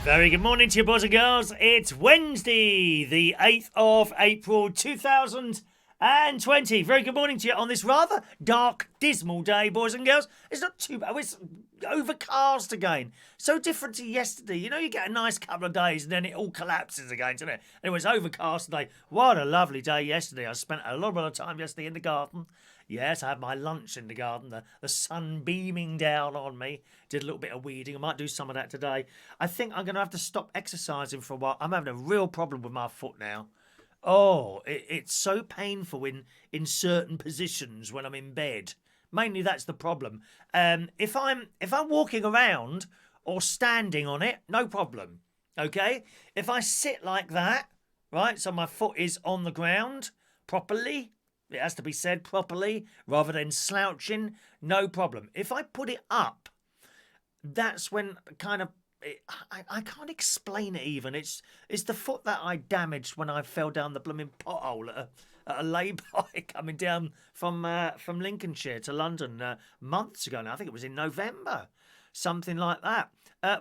Very good morning to you, boys and girls. It's Wednesday, the 8th of April, 2020. Very good morning to you on this rather dark, dismal day, boys and girls. It's not too bad. It's overcast again. So different to yesterday. You know, you get a nice couple of days and then it all collapses again, doesn't it? And it was overcast today. What a lovely day yesterday. I spent a lot of time yesterday in the garden. Yes, I had my lunch in the garden, the sun beaming down on me. Did a little bit of weeding. I might do some of that today. I think I'm going to have to stop exercising for a while. I'm having a real problem with my foot now. Oh, it's so painful in certain positions when I'm in bed. Mainly that's the problem. If I'm walking around or standing on it, no problem. Okay? If I sit like that, right, so my foot is on the ground properly, it has to be said properly, rather than slouching, no problem. If I put it up, that's when kind of I can't explain it even. It's the foot that I damaged when I fell down the blooming pothole at a Leigh bike coming down from Lincolnshire to London months ago now. I think it was in November, something like that.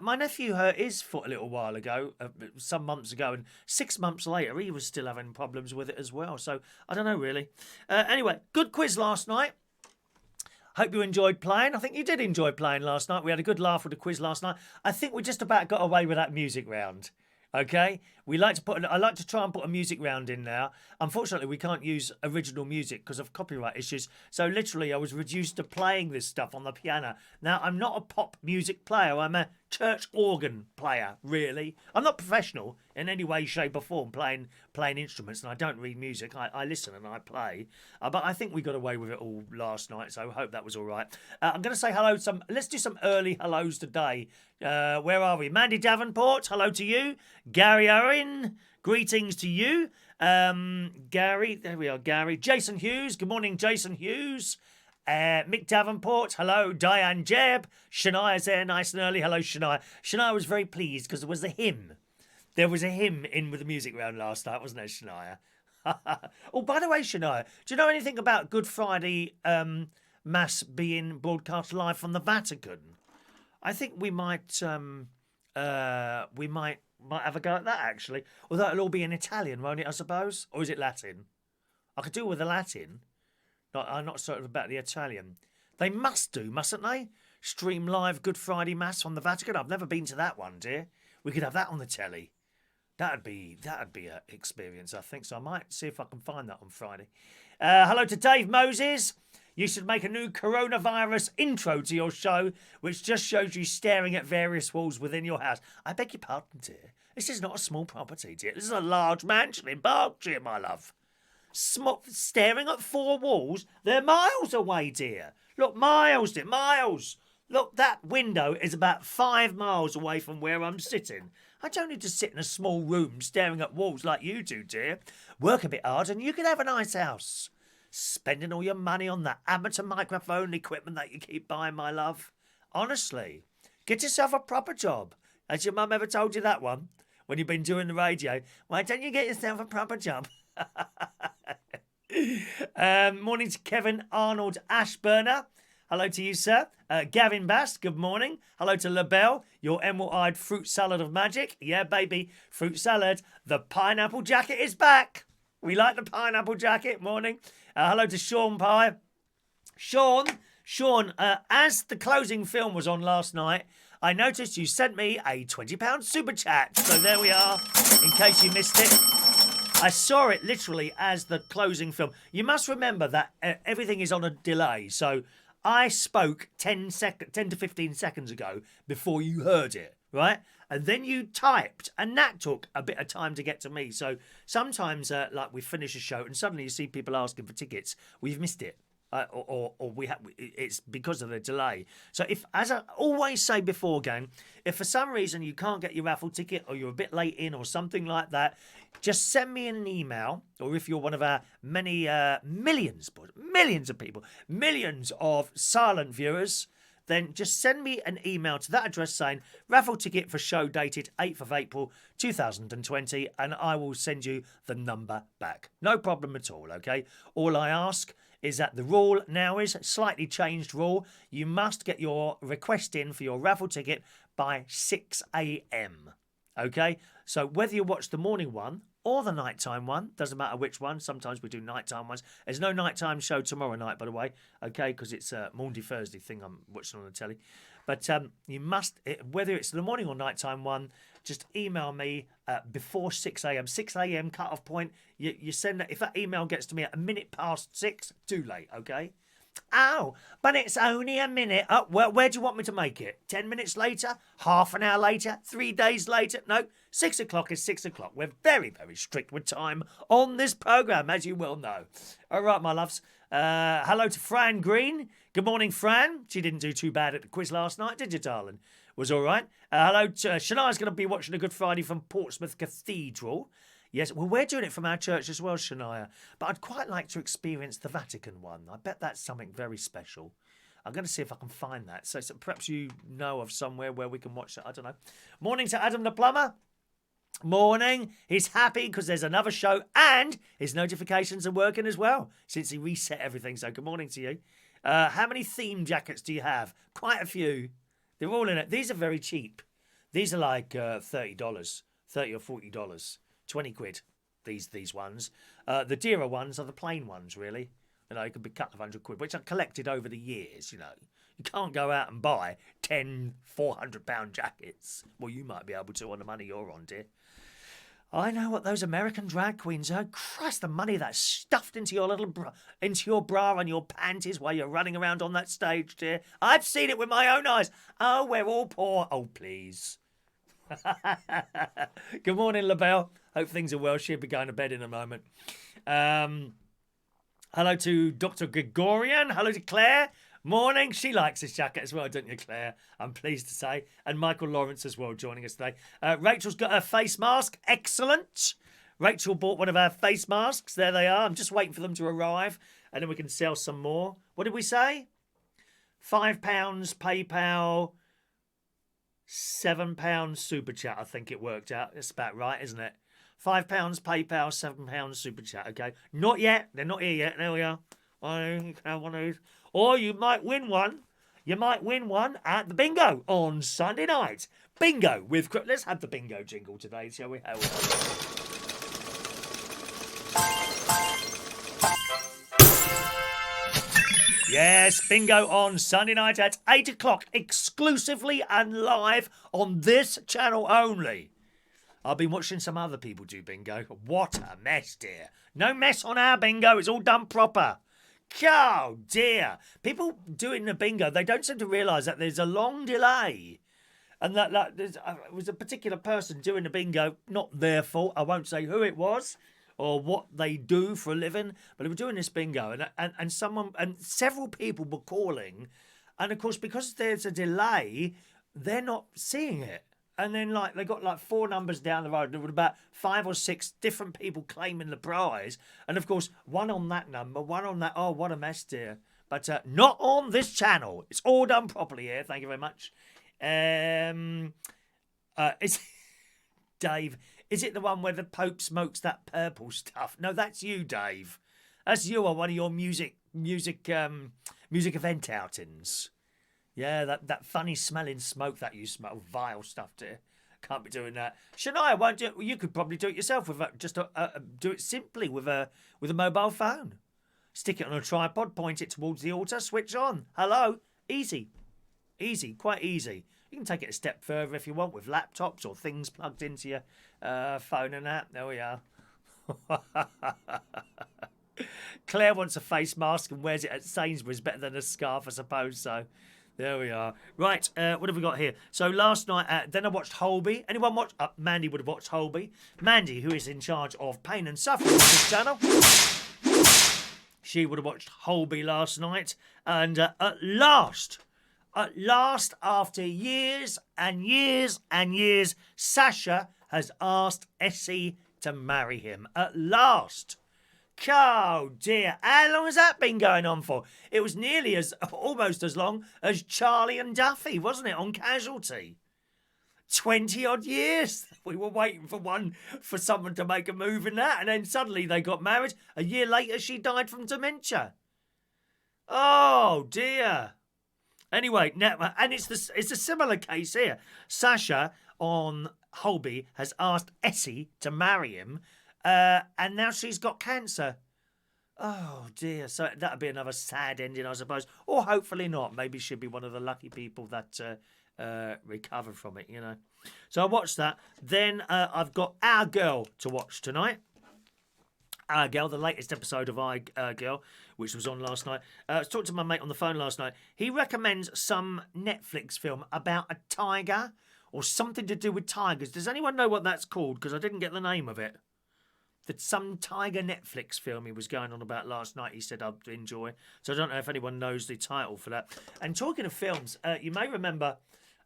My nephew hurt his foot a little while ago, some months ago, and 6 months later he was still having problems with it as well. So I don't know really. Anyway, good quiz last night. Hope you enjoyed playing. I think you did enjoy playing last night. We had a good laugh with the quiz last night. I think we just about got away with that music round. Okay, I like to try and put a music round in now. Unfortunately, we can't use original music because of copyright issues. So literally, I was reduced to playing this stuff on the piano. Now, I'm not a pop music player. I'm a church organ player, really. I'm not professional in any way, shape or form playing instruments, and I don't read music. I listen and I play. But I think we got away with it all last night, so I hope that was all right. I'm going to say hello to let's do some early hellos today. Where are we? Mandy Davenport, hello to you. Gary Owen, greetings to you. Gary, there we are, Gary. Jason Hughes, good morning, Jason Hughes. Mick Davenport, hello. Diane Jebb, Shania's there nice and early. Hello, Shania. Shania was very pleased because there was a hymn. There was a hymn in with the music round last night, wasn't there, Shania? Oh, by the way, Shania, do you know anything about Good Friday Mass being broadcast live from the Vatican? I think we might have a go at that, actually. Although it'll all be in Italian, won't it, I suppose? Or is it Latin? I could do with the Latin. I'm not certain about the Italian. They must do, mustn't they? Stream live Good Friday Mass from the Vatican. I've never been to that one, dear. We could have that on the telly. That'd be an experience, I think. So I might see if I can find that on Friday. Hello to Dave Moses. You should make a new coronavirus intro to your show, which just shows you staring at various walls within your house. I beg your pardon, dear. This is not a small property, dear. This is a large mansion in Berkshire, my love. Staring at four walls? They're miles away, dear. Look, miles, dear, miles. Look, that window is about 5 miles away from where I'm sitting. I don't need to sit in a small room staring at walls like you do, dear. Work a bit hard and you can have a nice house. Spending all your money on that amateur microphone equipment that you keep buying, my love. Honestly, get yourself a proper job. Has your mum ever told you that one? When you've been doing the radio? Why don't you get yourself a proper job? Morning to Kevin Arnold Ashburner. Hello to you, sir. Gavin Bast, good morning. Hello to LaBelle, your emerald-eyed fruit salad of magic. Yeah, baby, fruit salad. The pineapple jacket is back. We like the pineapple jacket. Morning. Hello to Sean Pye. Sean, as the closing film was on last night, I noticed you sent me a £20 super chat. So there we are, in case you missed it. I saw it literally as the closing film. You must remember that everything is on a delay. So I spoke 10 to 15 seconds ago before you heard it, right? And then you typed, and that took a bit of time to get to me. So sometimes, like we finish a show, and suddenly you see people asking for tickets. We've missed it, or it's because of the delay. So if, as I always say before, gang, if for some reason you can't get your raffle ticket, or you're a bit late in, or something like that, just send me an email. Or if you're one of our many millions of people, millions of silent viewers, then just send me an email to that address saying raffle ticket for show dated 8th of April 2020, and I will send you the number back. No problem at all, okay? All I ask is that the rule now is slightly changed rule. You must get your request in for your raffle ticket by 6 a.m. Okay? So whether you watch the morning one or the nighttime one, doesn't matter which one. Sometimes we do nighttime ones. There's no nighttime show tomorrow night, by the way, okay? Because it's a Maundy Thursday thing I'm watching on the telly. But you must, whether it's the morning or nighttime one, just email me before 6 a.m. 6 a.m. cut-off point. You send that. If that email gets to me at a minute past 6, too late, okay? Oh, but it's only a minute. Oh, well, where do you want me to make it? 10 minutes later? Half an hour later? 3 days later? No, 6 o'clock is 6 o'clock. We're very, very strict with time on this programme, as you well know. All right, my loves. Hello to Fran Green. Good morning, Fran. She didn't do too bad at the quiz last night, did you, darling? Was all right. Hello to Shania's going to be watching a Good Friday from Portsmouth Cathedral. Yes, well, we're doing it from our church as well, Shania. But I'd quite like to experience the Vatican one. I bet that's something very special. I'm going to see if I can find that. So perhaps you know of somewhere where we can watch that. I don't know. Morning to Adam the Plumber. Morning. He's happy because there's another show and his notifications are working as well since he reset everything. So good morning to you. How many theme jackets do you have? Quite a few. They're all in it. These are very cheap. These are like $30, $30 or $40. 20 quid, these ones. The dearer ones are the plain ones, really. You know, it could be a couple of £100, which I collected over the years, you know. You can't go out and buy 10 £400 jackets. Well, you might be able to on the money you're on, dear. I know what those American drag queens are. Christ, the money that's stuffed into your into your bra and your panties while you're running around on that stage, dear. I've seen it with my own eyes. Oh, we're all poor. Oh, please. Good morning, LaBelle. Hope things are well. She'll be going to bed in a moment. Hello to Dr. Gregorian. Hello to Claire. Morning. She likes this jacket as well, don't you, Claire? I'm pleased to say. And Michael Lawrence as well joining us today. Rachel's got her face mask. Excellent. Rachel bought one of our face masks. There they are. I'm just waiting for them to arrive and then we can sell some more. What did we say? £5 PayPal. £7 super chat, I think it worked out. It's about right, isn't it? £5 PayPal, £7 super chat. Okay, not yet. They're not here yet. There we are. You can have one of these, or you might win one. You might win one at the bingo on Sunday night. Bingo with. Let's have the bingo jingle today, shall we? Yes, bingo on Sunday night at 8 o'clock, exclusively and live on this channel only. I've been watching some other people do bingo. What a mess, dear. No mess on our bingo. It's all done proper. Oh, dear. People doing the bingo, they don't seem to realise that there's a long delay. And that it was a particular person doing the bingo, not their fault. I won't say who it was or what they do for a living, but they were doing this bingo, and several people were calling, and of course because there's a delay, they're not seeing it, and then they got 4 numbers down the road, and there were about 5 or 6 different people claiming the prize, and of course one on that number, one on that. Oh, what a mess, dear! But not on this channel. It's all done properly here. Thank you very much. It's Dave. Is it the one where the Pope smokes that purple stuff? No, that's you, Dave. That's you on one of your music event outings. Yeah, that funny smelling smoke that you smell, vile stuff, dear. Can't be doing that. Shania won't do it. You could probably do it yourself with do it simply with a mobile phone. Stick it on a tripod, point it towards the altar, switch on. Hello, easy, quite easy. You can take it a step further if you want with laptops or things plugged into your phone and that. There we are. Claire wants a face mask and wears it at Sainsbury's better than a scarf, I suppose. So there we are. Right, what have we got here? So last night, then I watched Holby. Anyone watch? Mandy would have watched Holby. Mandy, who is in charge of Pain and Suffering on this channel. She would have watched Holby last night. And at last, after years and years and years, Sasha has asked Essie to marry him. At last. Oh dear, how long has that been going on for? It was nearly almost as long as Charlie and Duffy, wasn't it, on Casualty? 20 odd years. We were waiting for someone to make a move in that, and then suddenly they got married. A year later, she died from dementia. Oh dear. Anyway, now, and it's a similar case here. Sasha on Holby has asked Essie to marry him, and now she's got cancer. Oh dear, so that'd be another sad ending, I suppose. Or hopefully not. Maybe she'd be one of the lucky people that recover from it, you know. So I watched that. Then I've got Our Girl to watch tonight. Our Girl, the latest episode of Our Girl, which was on last night. I was talking to my mate on the phone last night. He recommends some Netflix film about a tiger or something to do with tigers. Does anyone know what that's called? Because I didn't get the name of it. That some tiger Netflix film he was going on about last night, he said I'd enjoy. So I don't know if anyone knows the title for that. And talking of films, you may remember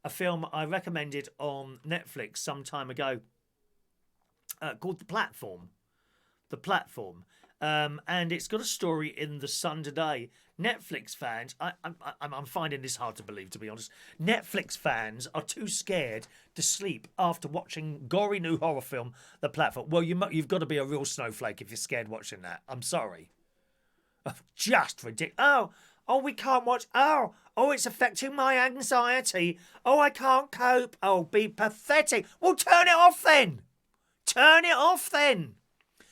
a film I recommended on Netflix some time ago called The Platform. The Platform. And it's got a story in The Sun today. Netflix fans, I'm finding this hard to believe, to be honest. Netflix fans are too scared to sleep after watching gory new horror film, The Platform. Well, you've got to be a real snowflake if you're scared watching that. I'm sorry. Just ridiculous. Oh, we can't watch. Oh, it's affecting my anxiety. Oh, I can't cope. Oh, be pathetic. Well, turn it off then. Turn it off then.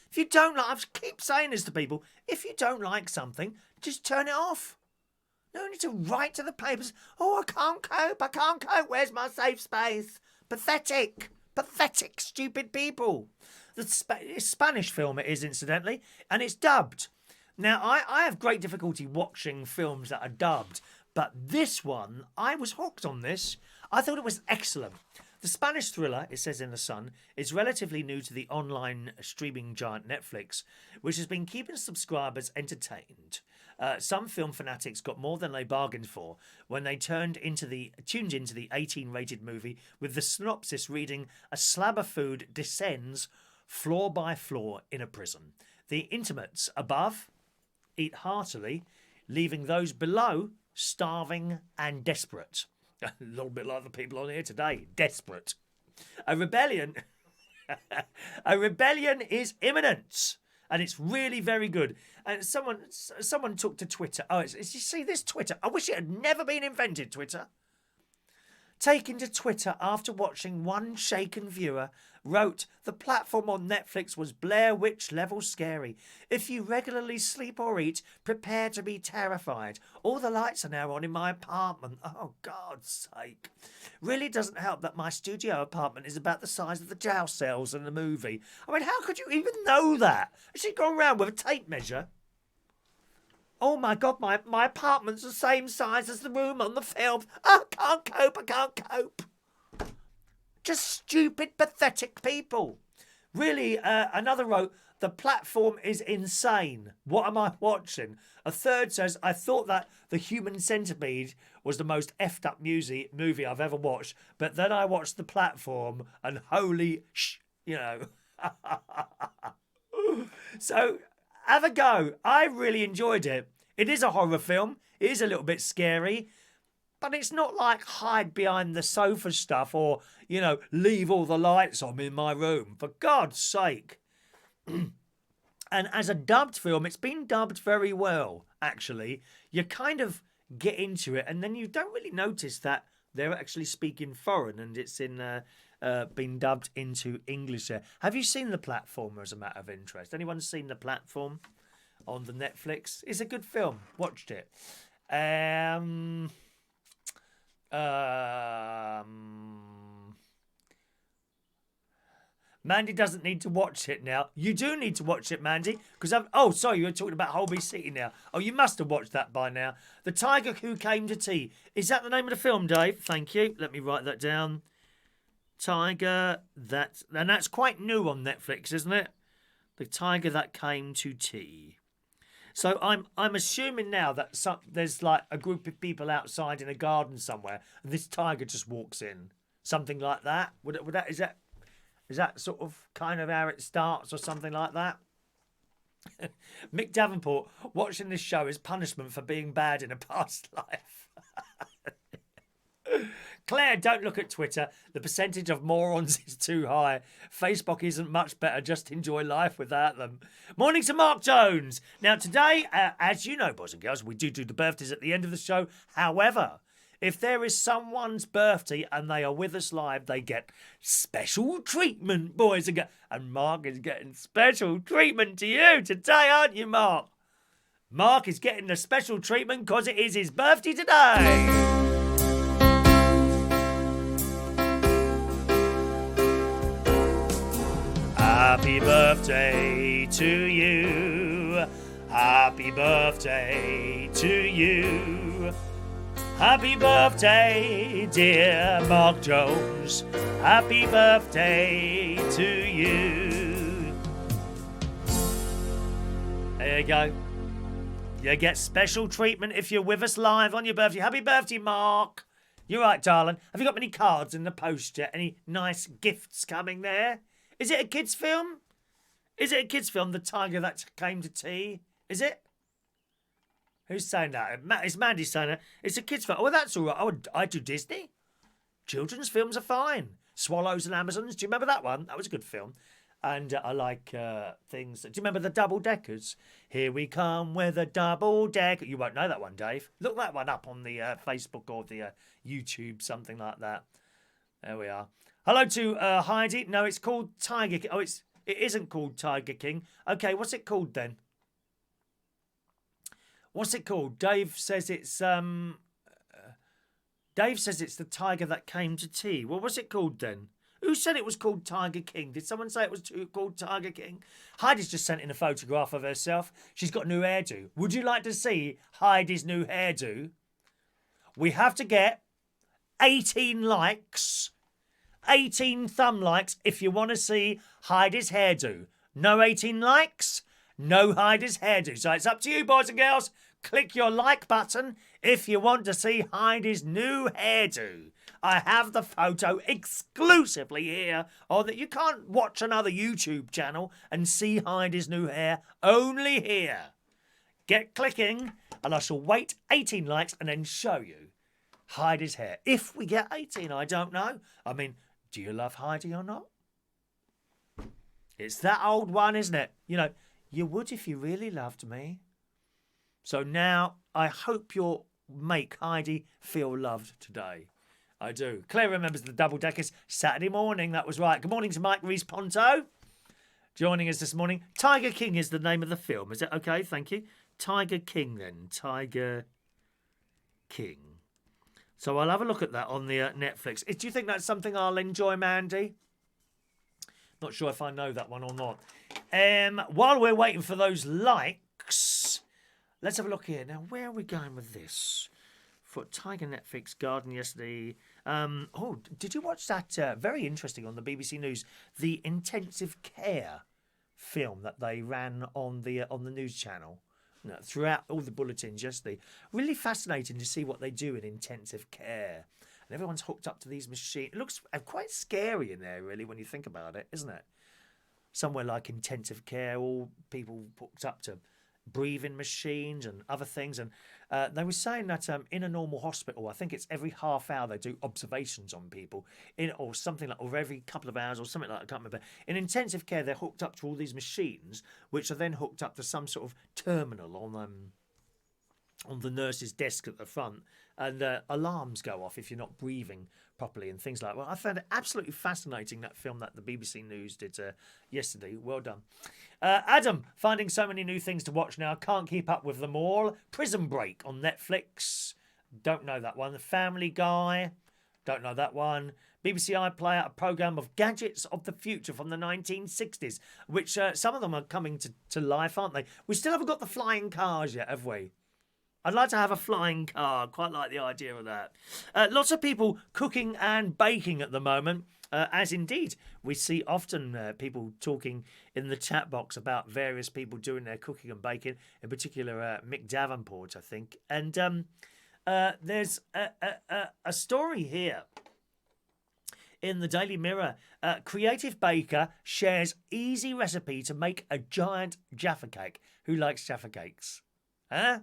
If you don't like, I keep saying this to people, if you don't like something, just turn it off. No need to write to the papers, oh, I can't cope, where's my safe space? Pathetic, stupid people. The Spanish film it is, incidentally, and it's dubbed. Now, I have great difficulty watching films that are dubbed, but this one, I was hooked on this. I thought it was excellent. The Spanish thriller, it says in The Sun, is relatively new to the online streaming giant Netflix, which has been keeping subscribers entertained. Some film fanatics got more than they bargained for when they tuned into the 18-rated movie with the synopsis reading, a slab of food descends floor by floor in a prison. The intimates above eat heartily, leaving those below starving and desperate. A little bit like the people on here today, desperate. A rebellion is imminent, and it's really very good. And someone took to Twitter. Oh, you see this Twitter? I wish it had never been invented, Twitter. Taken to Twitter after watching one shaken viewer wrote, the platform on Netflix was Blair Witch level scary. If you regularly sleep or eat, prepare to be terrified. All the lights are now on in my apartment. Oh, God's sake. Really doesn't help that my studio apartment is about the size of the jail cells in the movie. I mean, how could you even know that? Has she gone around with a tape measure? Oh my God, my apartment's the same size as the room on the film. I can't cope. Just stupid, pathetic people. Really, another wrote, the platform is insane. What am I watching? A third says, I thought that The Human Centipede was the most effed up movie I've ever watched, but then I watched The Platform and holy So, have a go. I really enjoyed it. It is a horror film. It is a little bit scary. But it's not like hide behind the sofa stuff or, leave all the lights on in my room. For God's sake. And as a dubbed film, it's been dubbed very well, actually. You kind of get into it and then you don't really notice that they're actually speaking foreign and it's been dubbed into English there. Have you seen The Platform as a matter of interest? Anyone seen The Platform on the Netflix? It's a good film. Watched it. Mandy doesn't need to watch it now. You do need to watch it, Mandy, because sorry, you were talking about Holby City now. Oh, you must have watched that by now. The Tiger Who Came to Tea. Is that the name of the film, Dave? Thank you. Let me write that down. Tiger and that's quite new on Netflix, isn't it? The Tiger That Came to Tea. So I'm assuming now that there's like a group of people outside in a garden somewhere, and this tiger just walks in, something like that. Is that sort of kind of how it starts, or something like that? Mick Davenport, watching this show is punishment for being bad in a past life. Claire, don't look at Twitter. The percentage of morons is too high. Facebook isn't much better. Just enjoy life without them. Morning to Marc Jones. Now, today, as you know, boys and girls, we do the birthdays at the end of the show. However, If there is someone's birthday and they are with us live, they get special treatment, boys and girls. And Marc is getting special treatment to you today, aren't you, Marc? Marc is getting the special treatment because it is his birthday today. Happy birthday to you. Happy birthday to you. Happy birthday, dear Marc Jones. Happy birthday to you. There you go. You get special treatment if you're with us live on your birthday. Happy birthday, Marc. You're right, darling. Have you got many cards in the post yet? Any nice gifts coming there? Is it a kids' film? Is it a kids' film, The Tiger That Came to Tea? Is it? Who's saying that? It's Mandy saying it. It's a kids' film. Oh, that's all right. I do Disney. Children's films are fine. Swallows and Amazons. Do you remember that one? That was a good film. And I like things. Do you remember the double deckers? Here we come with a double decker. You won't know that one, Dave. Look that one up on the Facebook or the YouTube, something like that. There we are. Hello to Heidi. No, it's called Tiger King. Oh, it isn't called Tiger King. Okay, what's it called then? What's it called? Dave says it's the tiger that came to tea. Well, what's it called then? Who said it was called Tiger King? Did someone say it was called Tiger King? Heidi's just sent in a photograph of herself. She's got a new hairdo. Would you like to see Heidi's new hairdo? We have to get 18 likes, 18 thumb likes if you want to see Heidi's hairdo. No 18 likes, no Heidi's hairdo. So it's up to you, boys and girls. Click your like button if you want to see Heidi's new hairdo. I have the photo exclusively here, or that you can't watch another YouTube channel and see Heidi's new hair, only here. Get clicking, and I shall wait 18 likes and then show you Heidi's hair. If we get 18, I don't know. I mean, do you love Heidi or not? It's that old one, isn't it? You know, you would if you really loved me. So now, I hope you'll make Heidi feel loved today. I do. Claire remembers the double deckers. Saturday morning, that was right. Good morning to Mike Rees-Ponto. Joining us this morning. Tiger King is the name of the film. Is it okay? Thank you. Tiger King then. Tiger King. So I'll have a look at that on the Netflix. Do you think that's something I'll enjoy, Mandy? Not sure if I know that one or not. While we're waiting for those likes, let's have a look here. Now, where are we going with this? For Tiger Netflix Garden yesterday. Did you watch that? Very interesting on the BBC News. The intensive care film that they ran on the news channel. Throughout all the bulletins yesterday. Really fascinating to see what they do in intensive care. And everyone's hooked up to these machines. It looks quite scary in there, really, when you think about it, isn't it? Somewhere like intensive care, all people hooked up to breathing machines and other things. And they were saying that in a normal hospital, I think it's every half hour they do observations on people, or something like, or every couple of hours or something like that. I can't remember. In intensive care, they're hooked up to all these machines, which are then hooked up to some sort of terminal on the nurse's desk at the front, and alarms go off if you're not breathing properly and things like that. Well, I found it absolutely fascinating, that film that the BBC News did yesterday. Well done. Adam, finding so many new things to watch now. Can't keep up with them all. Prison Break on Netflix. Don't know that one. The Family Guy. Don't know that one. BBC iPlayer, a programme of gadgets of the future from the 1960s, which some of them are coming to life, aren't they? We still haven't got the flying cars yet, have we? I'd like to have a flying car. Quite like the idea of that. Lots of people cooking and baking at the moment, as indeed we see often people talking in the chat box about various people doing their cooking and baking, in particular Mick Davenport, I think. And there's a story here in the Daily Mirror. Creative baker shares easy recipe to make a giant Jaffa cake. Who likes Jaffa cakes? Huh?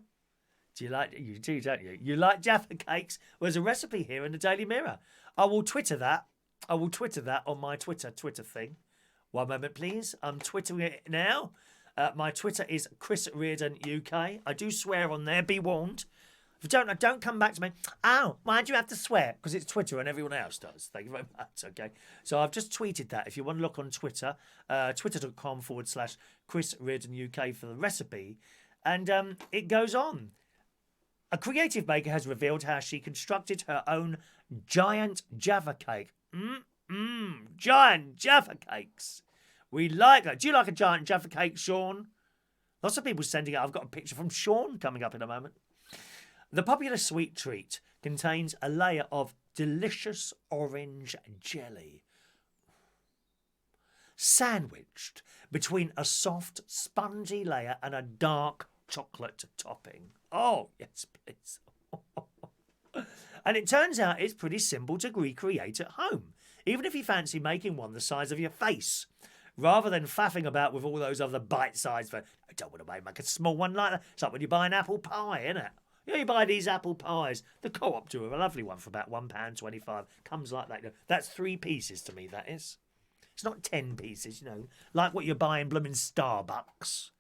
Do you like? You do, don't you? You like Jaffa cakes? Well, there's a recipe here in the Daily Mirror. I will Twitter that. I will Twitter that on my Twitter thing. One moment, please. I'm twittering it now. My Twitter is Chris Reardon UK. I do swear on there. Be warned. If you don't come back to me. Oh, why do you have to swear? Because it's Twitter and everyone else does. Thank you very much. Okay. So I've just tweeted that. If you want to look on Twitter, twitter.com/Chris Reardon UK for the recipe. And it goes on. A creative baker has revealed how she constructed her own giant Jaffa cake. Giant Jaffa cakes. We like that. Do you like a giant Jaffa cake, Sean? Lots of people sending it. I've got a picture from Sean coming up in a moment. The popular sweet treat contains a layer of delicious orange jelly, sandwiched between a soft, spongy layer and a dark chocolate topping. Oh, yes, please. And it turns out it's pretty simple to recreate at home, even if you fancy making one the size of your face. Rather than faffing about with all those other bite-sized... I don't want to make a small one like that. It's like when you buy an apple pie, isn't it? You know, you buy these apple pies. The Co-op do a lovely one for about £1.25. Comes like that. That's 3 pieces to me, that is. It's not 10 pieces, you know. Like what you're buying blooming Starbucks.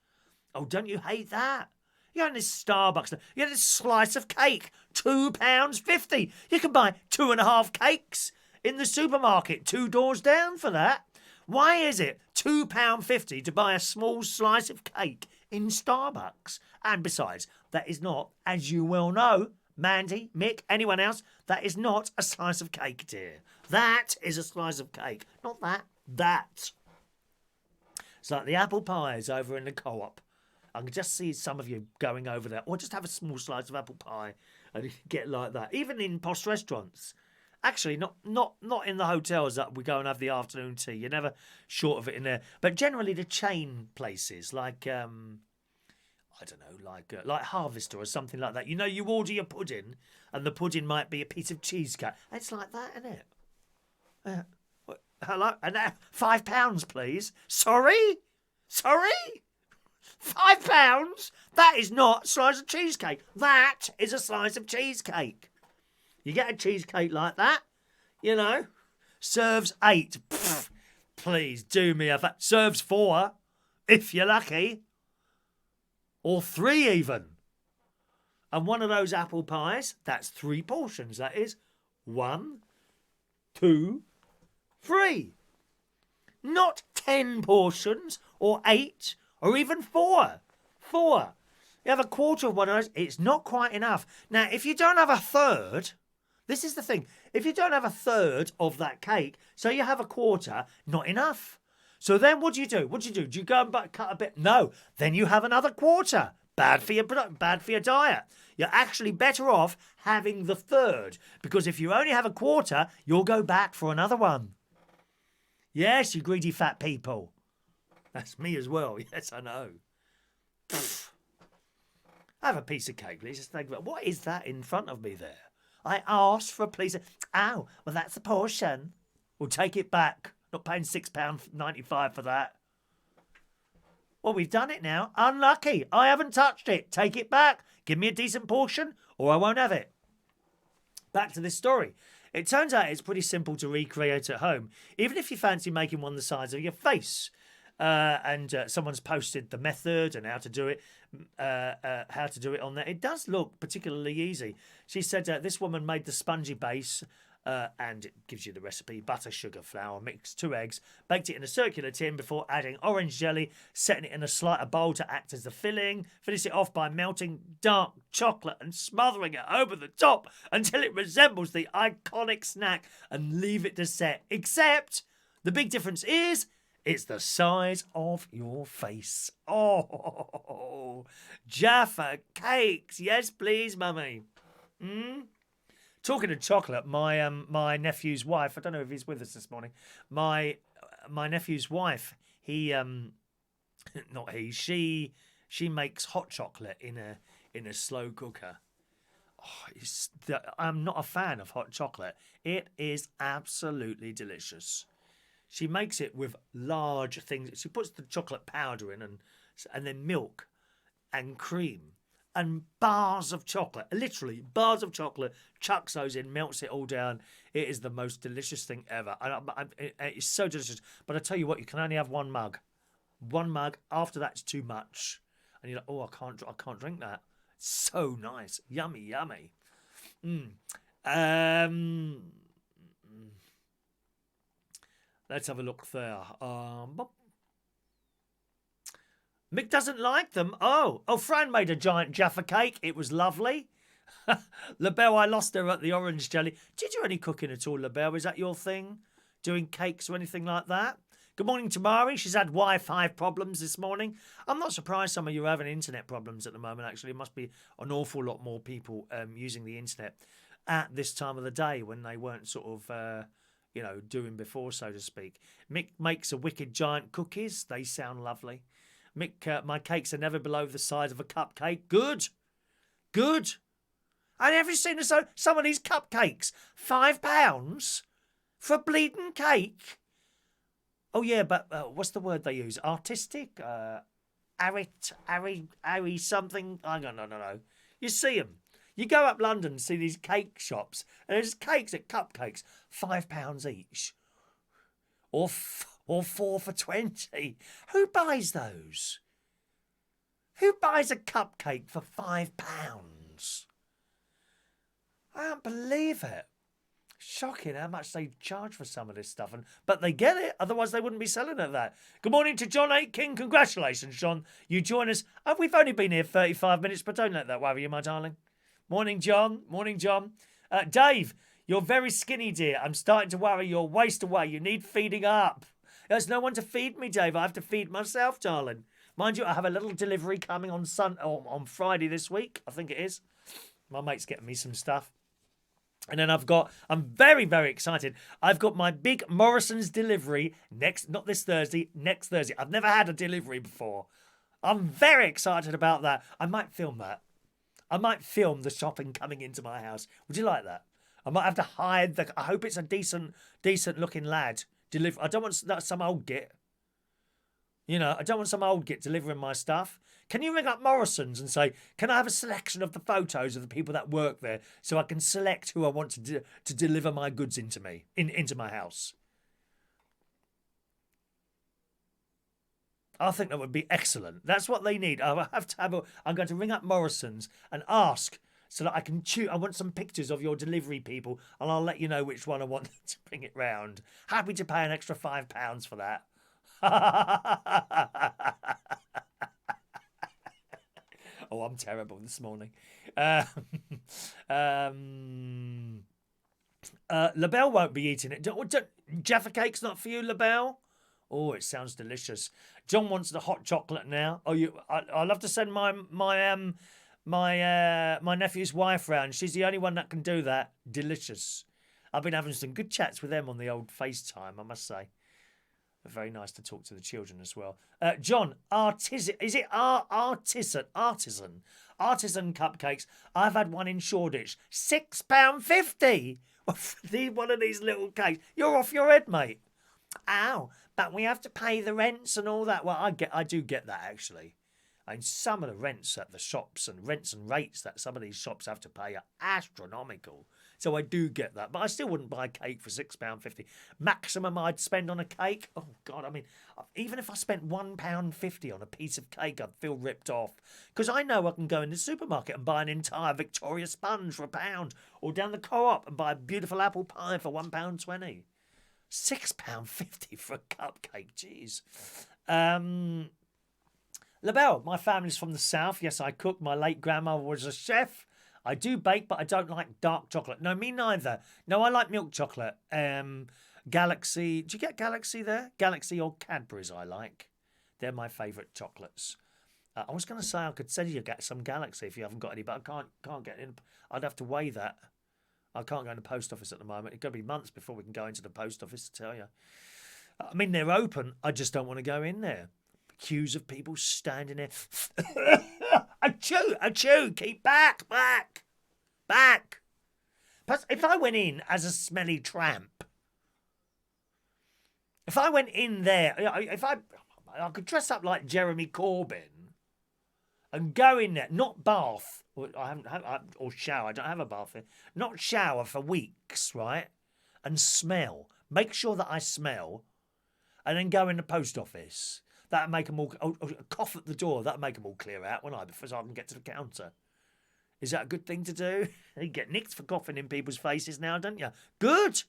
Oh, don't you hate that? You're in this Starbucks. You get this slice of cake. £2.50. You can buy 2.5 cakes in the supermarket 2 doors down for that. Why is it £2.50 to buy a small slice of cake in Starbucks? And besides, that is not, as you well know, Mandy, Mick, anyone else, that is not a slice of cake, dear. That is a slice of cake. Not that. That. It's like the apple pies over in the Co-op. I can just see some of you going over there. Or just have a small slice of apple pie and you can get like that. Even in posh restaurants. Actually, not in the hotels that we go and have the afternoon tea. You're never short of it in there. But generally the chain places like... I don't know, like Harvester or something like that. You know, you order your pudding, and the pudding might be a piece of cheesecake. It's like that, isn't it? Hello, and £5, please. Sorry, £5. That is not a slice of cheesecake. That is a slice of cheesecake. You get a cheesecake like that, you know, serves 8. Pfft, please do me a favor. Serves 4, if you're lucky. Or 3 even. And one of those apple pies, that's 3 portions. That is 1, 2, 3. Not 10 portions or 8 or even 4. 4. You have a quarter of one of those. It's not quite enough. Now, if you don't have a third, this is the thing. If you don't have a third of that cake, so you have a quarter, not enough. So then what do you do? Do you go and cut a bit? No. Then you have another quarter. Bad for your diet. You're actually better off having the third. Because if you only have a quarter, you'll go back for another one. Yes, you greedy fat people. That's me as well. Yes, I know. Have a piece of cake, please. Just think about what is that in front of me there? I asked for a piece of... Ow, well, that's a portion. We'll take it back. Not paying £6.95 for that. Well, we've done it now. Unlucky. I haven't touched it. Take it back. Give me a decent portion or I won't have it. Back to this story. It turns out it's pretty simple to recreate at home, even if you fancy making one the size of your face. Someone's posted the method and how to do it on there. It does look particularly easy. She said this woman made the spongy base. And it gives you the recipe: butter, sugar, flour, mix 2 eggs, baked it in a circular tin before adding orange jelly, setting it in a slighter bowl to act as the filling, finish it off by melting dark chocolate and smothering it over the top until it resembles the iconic snack, and leave it to set. Except the big difference is it's the size of your face. Oh, Jaffa cakes. Yes, please, mummy. Talking of chocolate, my nephew's wife, I don't know if he's with us this morning, my nephew's wife, she makes hot chocolate in a slow cooker. Oh, I'm not a fan of hot chocolate. It is absolutely delicious. She makes it with large things. She puts the chocolate powder in and then milk and cream. And bars of chocolate, literally bars of chocolate, chucks those in, melts it all down. It is the most delicious thing ever. It's so delicious. But I tell you what, you can only have 1 mug. 1 mug. After that's too much. And you're like, oh, I can't drink that. So nice. Yummy, yummy. Um, let's have a look there. Mick doesn't like them. Oh, Fran made a giant Jaffa cake. It was lovely. LaBelle, I lost her at the orange jelly. Do you do any cooking at all, LaBelle? Is that your thing? Doing cakes or anything like that? Good morning to Mari. She's had Wi-Fi problems this morning. I'm not surprised some of you are having internet problems at the moment, actually. It must be an awful lot more people using the internet at this time of the day when they weren't sort of, doing before, so to speak. Mick makes a wicked giant cookies. They sound lovely. Mick, my cakes are never below the size of a cupcake. Good. Good. And have you seen some of these cupcakes? £5 for a bleeding cake? Oh, yeah, but what's the word they use? Artistic? Ari something? I don't know. You see them. You go up London and see these cake shops, and there's cakes at cupcakes, £5 each. Or 4 for 20. Who buys those? Who buys a cupcake for £5? I can't believe it. Shocking how much they charge for some of this stuff. But they get it, otherwise they wouldn't be selling it that. Good morning to John Aitken. Congratulations, John. You join us. We've only been here 35 minutes, but don't let that worry you, my darling. Morning, John. Morning, John. Dave, you're very skinny, dear. I'm starting to worry you'll waste away. You need feeding up. There's no one to feed me, Dave. I have to feed myself, darling. Mind you, I have a little delivery coming on on Friday this week. I think it is. My mate's getting me some stuff. And then I'm very, very excited. I've got my big Morrison's delivery not this Thursday, next Thursday. I've never had a delivery before. I'm very excited about that. I might film that. I might film the shopping coming into my house. Would you like that? I might have to hide I hope it's a decent looking lad. I don't want some old git. I don't want some old git delivering my stuff. Can you ring up Morrison's and say, can I have a selection of the photos of the people that work there so I can select who I want to deliver my goods into my house? I think that would be excellent. That's what they need. I'm going to ring up Morrison's and ask so that I can choose. I want some pictures of your delivery people and I'll let you know which one I want to bring it round. Happy to pay an extra £5 for that. Oh, I'm terrible this morning. LaBelle won't be eating it. Jaffa cake's not for you, LaBelle? Oh, it sounds delicious. John wants the hot chocolate now. Oh, I love to send my nephew's wife round. She's the only one that can do that. Delicious. I've been having some good chats with them on the old FaceTime, I must say. Very nice to talk to the children as well. John, artisan cupcakes. I've had one in Shoreditch. £6.50 for one of these little cakes. You're off your head, mate. Ow, but we have to pay the rents and all that. Well, I do get that, actually. And some of the rents at the shops and rates that some of these shops have to pay are astronomical. So I do get that. But I still wouldn't buy a cake for £6.50. Maximum I'd spend on a cake? Oh, God, I mean, even if I spent £1.50 on a piece of cake, I'd feel ripped off. Because I know I can go in the supermarket and buy an entire Victoria sponge for £1. Or down the Co-op and buy a beautiful apple pie for £1.20. £6.50 for a cupcake, jeez. LaBelle, my family's from the south. Yes, I cook. My late grandmother was a chef. I do bake, but I don't like dark chocolate. No, me neither. No, I like milk chocolate. Galaxy. Do you get Galaxy there? Galaxy or Cadbury's I like. They're my favourite chocolates. I was going to say I could send you some Galaxy if you haven't got any, but I can't get in. I'd have to weigh that. I can't go in the post office at the moment. It's going to be months before we can go into the post office, to tell you. I mean, they're open. I just don't want to go in there. Queues of people standing there. Achoo, keep back. Plus, if I went in as a smelly tramp, if I went in there, if I could dress up like Jeremy Corbyn and go in there, not bath, or shower, I don't have a bath here, not shower for weeks, right, and smell, make sure that I smell, and then go in the post office. That'd make them all cough at the door. That'd make them all clear out, wouldn't I? Before I can get to the counter. Is that a good thing to do? You get nicked for coughing in people's faces now, don't you? Good.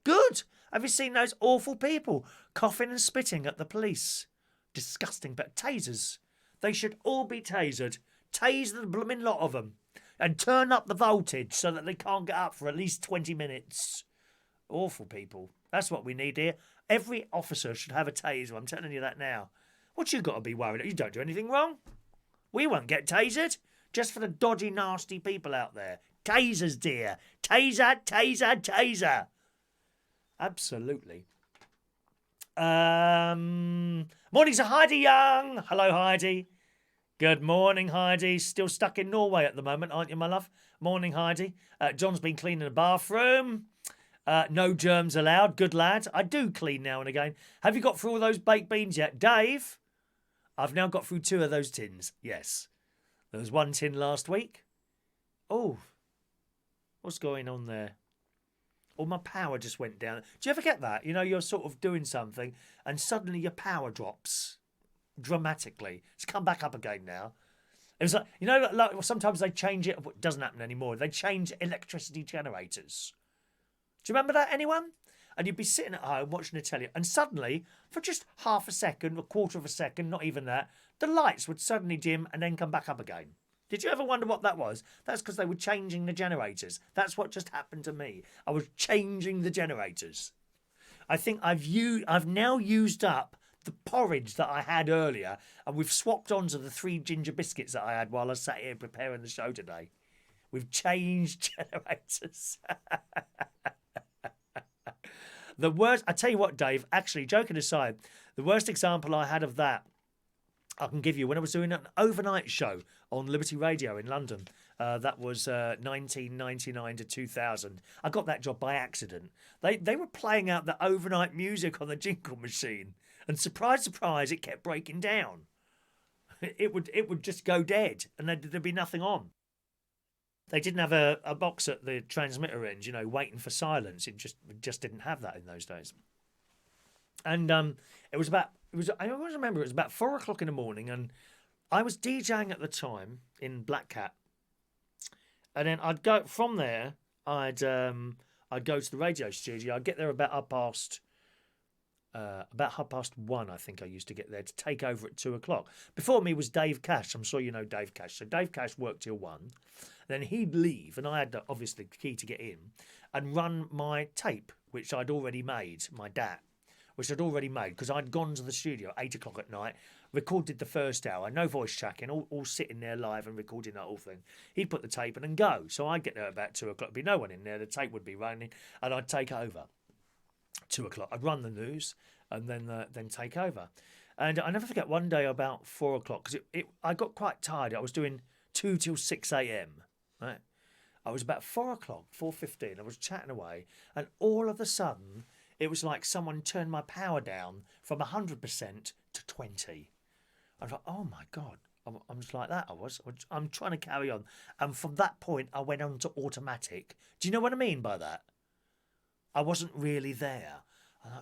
Good. Have you seen those awful people coughing and spitting at the police? Disgusting. But tasers. They should all be tasered. Tase the blooming lot of them. And turn up the voltage so that they can't get up for at least 20 minutes. Awful people. That's what we need here. Every officer should have a taser. I'm telling you that now. What you got to be worried about? You don't do anything wrong. We won't get tasered. Just for the dodgy, nasty people out there. Tasers, dear. Taser, taser, taser. Absolutely. Morning to Heidi Young. Hello, Heidi. Good morning, Heidi. Still stuck in Norway at the moment, aren't you, my love? Morning, Heidi. John's been cleaning the bathroom. No germs allowed. Good lad. I do clean now and again. Have you got through all those baked beans yet? Dave? I've now got through 2 of those tins. Yes. There was 1 tin last week. Oh. What's going on there? Oh, my power just went down. Do you ever get that? You know, you're sort of doing something and suddenly your power drops dramatically. It's come back up again now. It was like, you know, like sometimes they change it. It doesn't happen anymore. They change electricity generators. Do you remember that, anyone? And you'd be sitting at home watching the telly and suddenly, for just half a second, a quarter of a second, not even that, the lights would suddenly dim and then come back up again. Did you ever wonder what that was? That's because they were changing the generators. That's what just happened to me. I was changing the generators. I think I've now used up the porridge that I had earlier, and we've swapped onto the 3 ginger biscuits that I had while I sat here preparing the show today. We've changed generators. The worst, I tell you what, Dave, actually, joking aside, the worst example I had of that, I can give you when I was doing an overnight show on Liberty Radio in London. That was 1999 to 2000. I got that job by accident. They were playing out the overnight music on the jingle machine, and surprise, surprise, it kept breaking down. It would just go dead, and there'd be nothing on. They didn't have a box at the transmitter end, you know, waiting for silence. It just didn't have that in those days. And I always remember it was about 4 o'clock in the morning, and I was DJing at the time in Black Cat. And then I'd go from there. I'd go to the radio studio. I'd get there about half past 1. I think I used to get there to take over at 2 o'clock. Before me was Dave Cash. I'm sure you know Dave Cash. So Dave Cash worked till 1. Then he'd leave, and I had obviously the key to get in and run my tape, which I'd already made. My DAT, which I'd already made because I'd gone to the studio at 8 o'clock at night, recorded the first hour, no voice tracking, all sitting there live and recording that whole thing. He'd put the tape in and go. So I'd get there about 2 o'clock. There'd be no one in there. The tape would be running, and I'd take over. 2 o'clock. I'd run the news and then take over. And I never forget one day about 4 o'clock because I got quite tired. I was doing 2 till 6 a.m. Right? I was about 4 o'clock, 4:15. I was chatting away, and all of a sudden, it was like someone turned my power down from 100% to 20. I was like, oh my God. I'm just like that. I'm trying to carry on. And from that point, I went on to automatic. Do you know what I mean by that? I wasn't really there.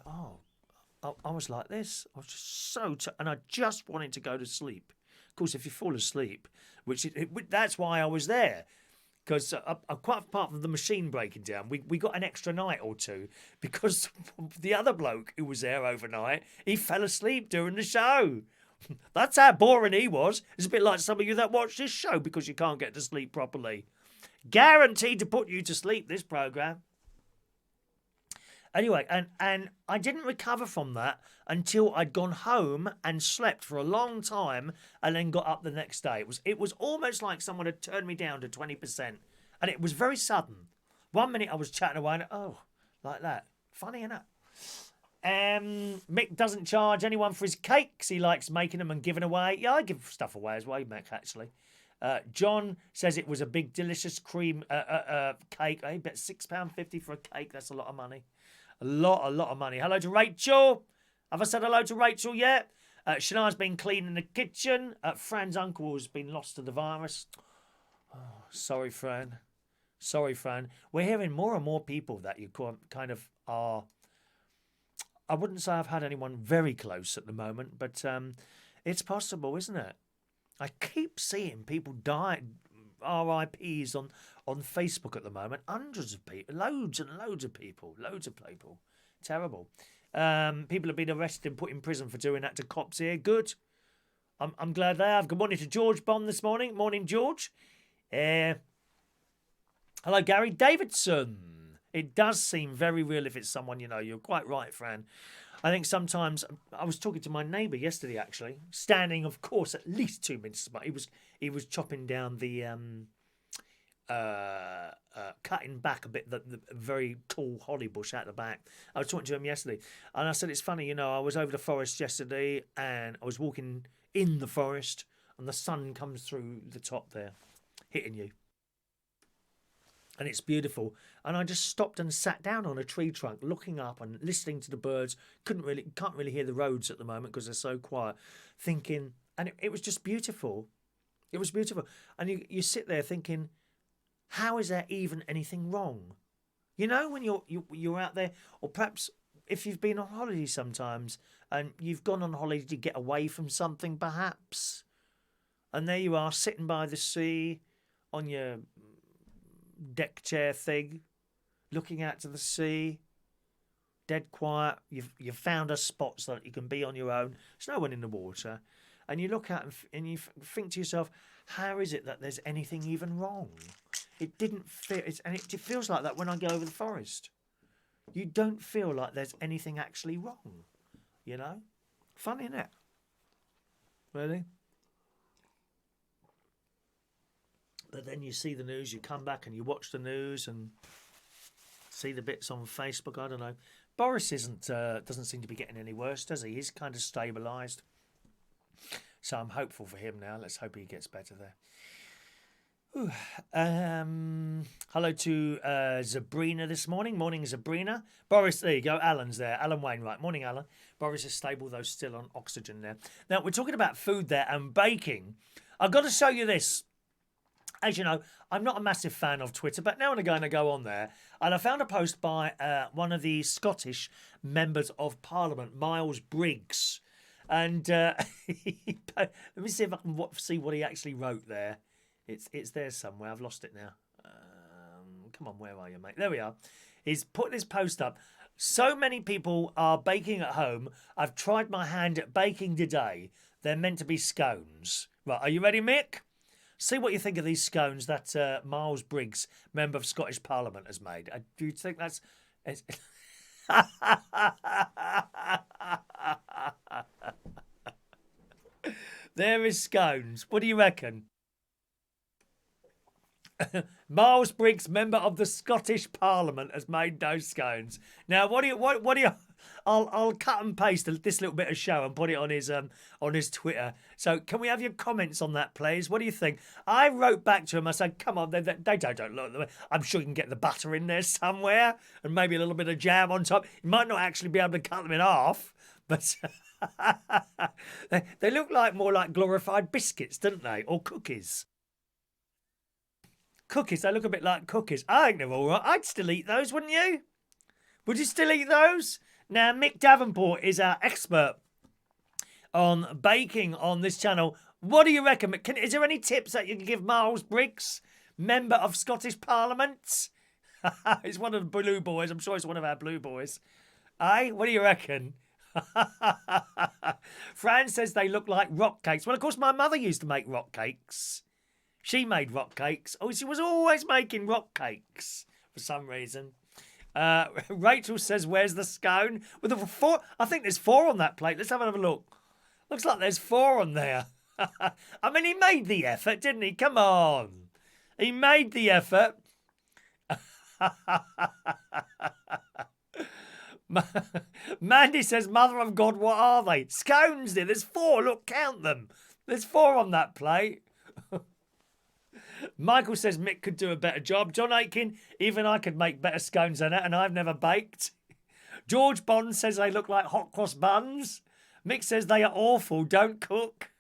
I was like this. I was just and I just wanted to go to sleep. Of course, if you fall asleep, that's why I was there. Because quite apart from the machine breaking down, we got an extra night or two because the other bloke who was there overnight, he fell asleep during the show. That's how boring he was. It's a bit like some of you that watch this show because you can't get to sleep properly. Guaranteed to put you to sleep, this programme. Anyway, and I didn't recover from that until I'd gone home and slept for a long time and then got up the next day. It was almost like someone had turned me down to 20%. And it was very sudden. 1 minute I was chatting away and, like that. Funny enough. Mick doesn't charge anyone for his cakes. He likes making them and giving away. Yeah, I give stuff away as well, Mick, actually. John says it was a big, delicious cream cake. I bet £6.50 for a cake. That's a lot of money. A lot of money. Hello to Rachel. Have I said hello to Rachel yet? Shania's been cleaning the kitchen. Fran's uncle has been lost to the virus. Oh, sorry, Fran. Sorry, Fran. We're hearing more and more people that you kind of are. I wouldn't say I've had anyone very close at the moment, but it's possible, isn't it? I keep seeing people die RIPs on Facebook at the moment. Hundreds of people, loads and loads of people. Terrible. People have been arrested and put in prison for doing that to cops here. Good. I'm glad they have. Good morning to George Bond this morning. Morning, George. Hello, Gary Davidson. It does seem very real if it's someone you know. You're quite right, Fran. I think sometimes I was talking to my neighbour yesterday, actually, standing, of course, at least 2 minutes. But he was chopping down the cutting back a bit the very tall holly bush out the back. I was talking to him yesterday, and I said it's funny, you know, I was over the forest yesterday, and I was walking in the forest, and the sun comes through the top there, hitting you. And it's beautiful. And I just stopped and sat down on a tree trunk, looking up and listening to the birds. Can't really hear the roads at the moment because they're so quiet. Thinking, and it was just beautiful. It was beautiful. And you sit there thinking, how is there even anything wrong? You know, when you're out there, or perhaps if you've been on holiday sometimes and you've gone on holiday to get away from something, perhaps, and there you are sitting by the sea on your deck chair thing, looking out to the sea, dead quiet. You've found a spot so that you can be on your own. There's no one in the water, and you look out and you think to yourself, how is it that there's anything even wrong? It didn't feel, and it feels like that when I go over the forest. You don't feel like there's anything actually wrong, you know. Funny, isn't it? Really. But then you see the news, you come back and you watch the news and see the bits on Facebook. I don't know. Boris doesn't seem to be getting any worse, does he? He's kind of stabilised. So I'm hopeful for him now. Let's hope he gets better there. Hello to Zabrina this morning. Morning, Zabrina. Boris, there you go. Alan's there. Alan Wainwright. Morning, Alan. Boris is stable, though still on oxygen there. Now, we're talking about food there and baking. I've got to show you this. As you know, I'm not a massive fan of Twitter, but now and again I go on there, and I found a post by one of the Scottish members of Parliament, Miles Briggs, and let me see if I can see what he actually wrote there. It's there somewhere. I've lost it now. Come on, where are you, mate? There we are. He's put this post up. So many people are baking at home. I've tried my hand at baking today. They're meant to be scones. Right, are you ready, Mick? See what you think of these scones that Miles Briggs, member of Scottish Parliament, has made. Do you think that's... There is scones. What do you reckon? Miles Briggs, member of the Scottish Parliament, has made those scones. Now, what do you? I'll cut and paste this little bit of show and put it on his Twitter. So, can we have your comments on that, please? What do you think? I wrote back to him. I said, "Come on, they don't look. I'm sure you can get the butter in there somewhere, and maybe a little bit of jam on top. You might not actually be able to cut them in half, but they look more like glorified biscuits, don't they, or cookies?" Cookies, they look a bit like cookies. I think they're all right. I'd still eat those, wouldn't you? Would you still eat those? Now, Mick Davenport is our expert on baking on this channel. What do you reckon? Is there any tips that you can give Miles Briggs, member of Scottish Parliament? He's one of the blue boys. I'm sure he's one of our blue boys. Aye? What do you reckon? Fran says they look like rock cakes. Well, of course, my mother used to make rock cakes. She made rock cakes. Oh, she was always making rock cakes for some reason. Rachel says, where's the scone? With the four, I think there's 4 on that plate. Let's have a look. Looks like there's 4 on there. I mean, he made the effort, didn't he? Come on. He made the effort. Mandy says, Mother of God, what are they? Scones, dear. There's 4. Look, count them. There's 4 on that plate. Michael says Mick could do a better job. John Aitken, even I could make better scones than that, and I've never baked. George Bond says they look like hot cross buns. Mick says they are awful, don't cook.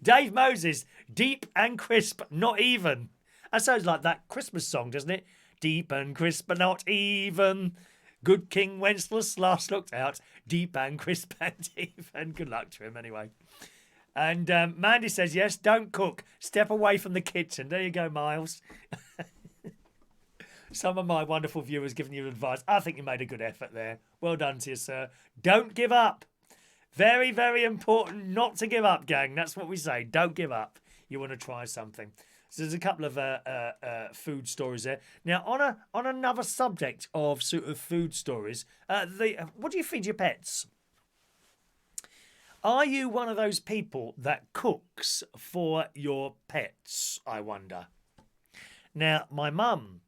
Dave Moses, deep and crisp, not even. That sounds like that Christmas song, doesn't it? Deep and crisp, but not even. Good King Wenceslas last looked out. Deep and crisp and even. Good luck to him, anyway. And Mandy says, yes, don't cook. Step away from the kitchen. There you go, Miles. Some of my wonderful viewers giving you advice. I think you made a good effort there. Well done to you, sir. Don't give up. Very, very important not to give up, gang. That's what we say. Don't give up. You want to try something. So there's a couple of food stories there. Now, on another subject of sort of food stories, what do you feed your pets? Are you one of those people that cooks for your pets, I wonder? Now, my mum,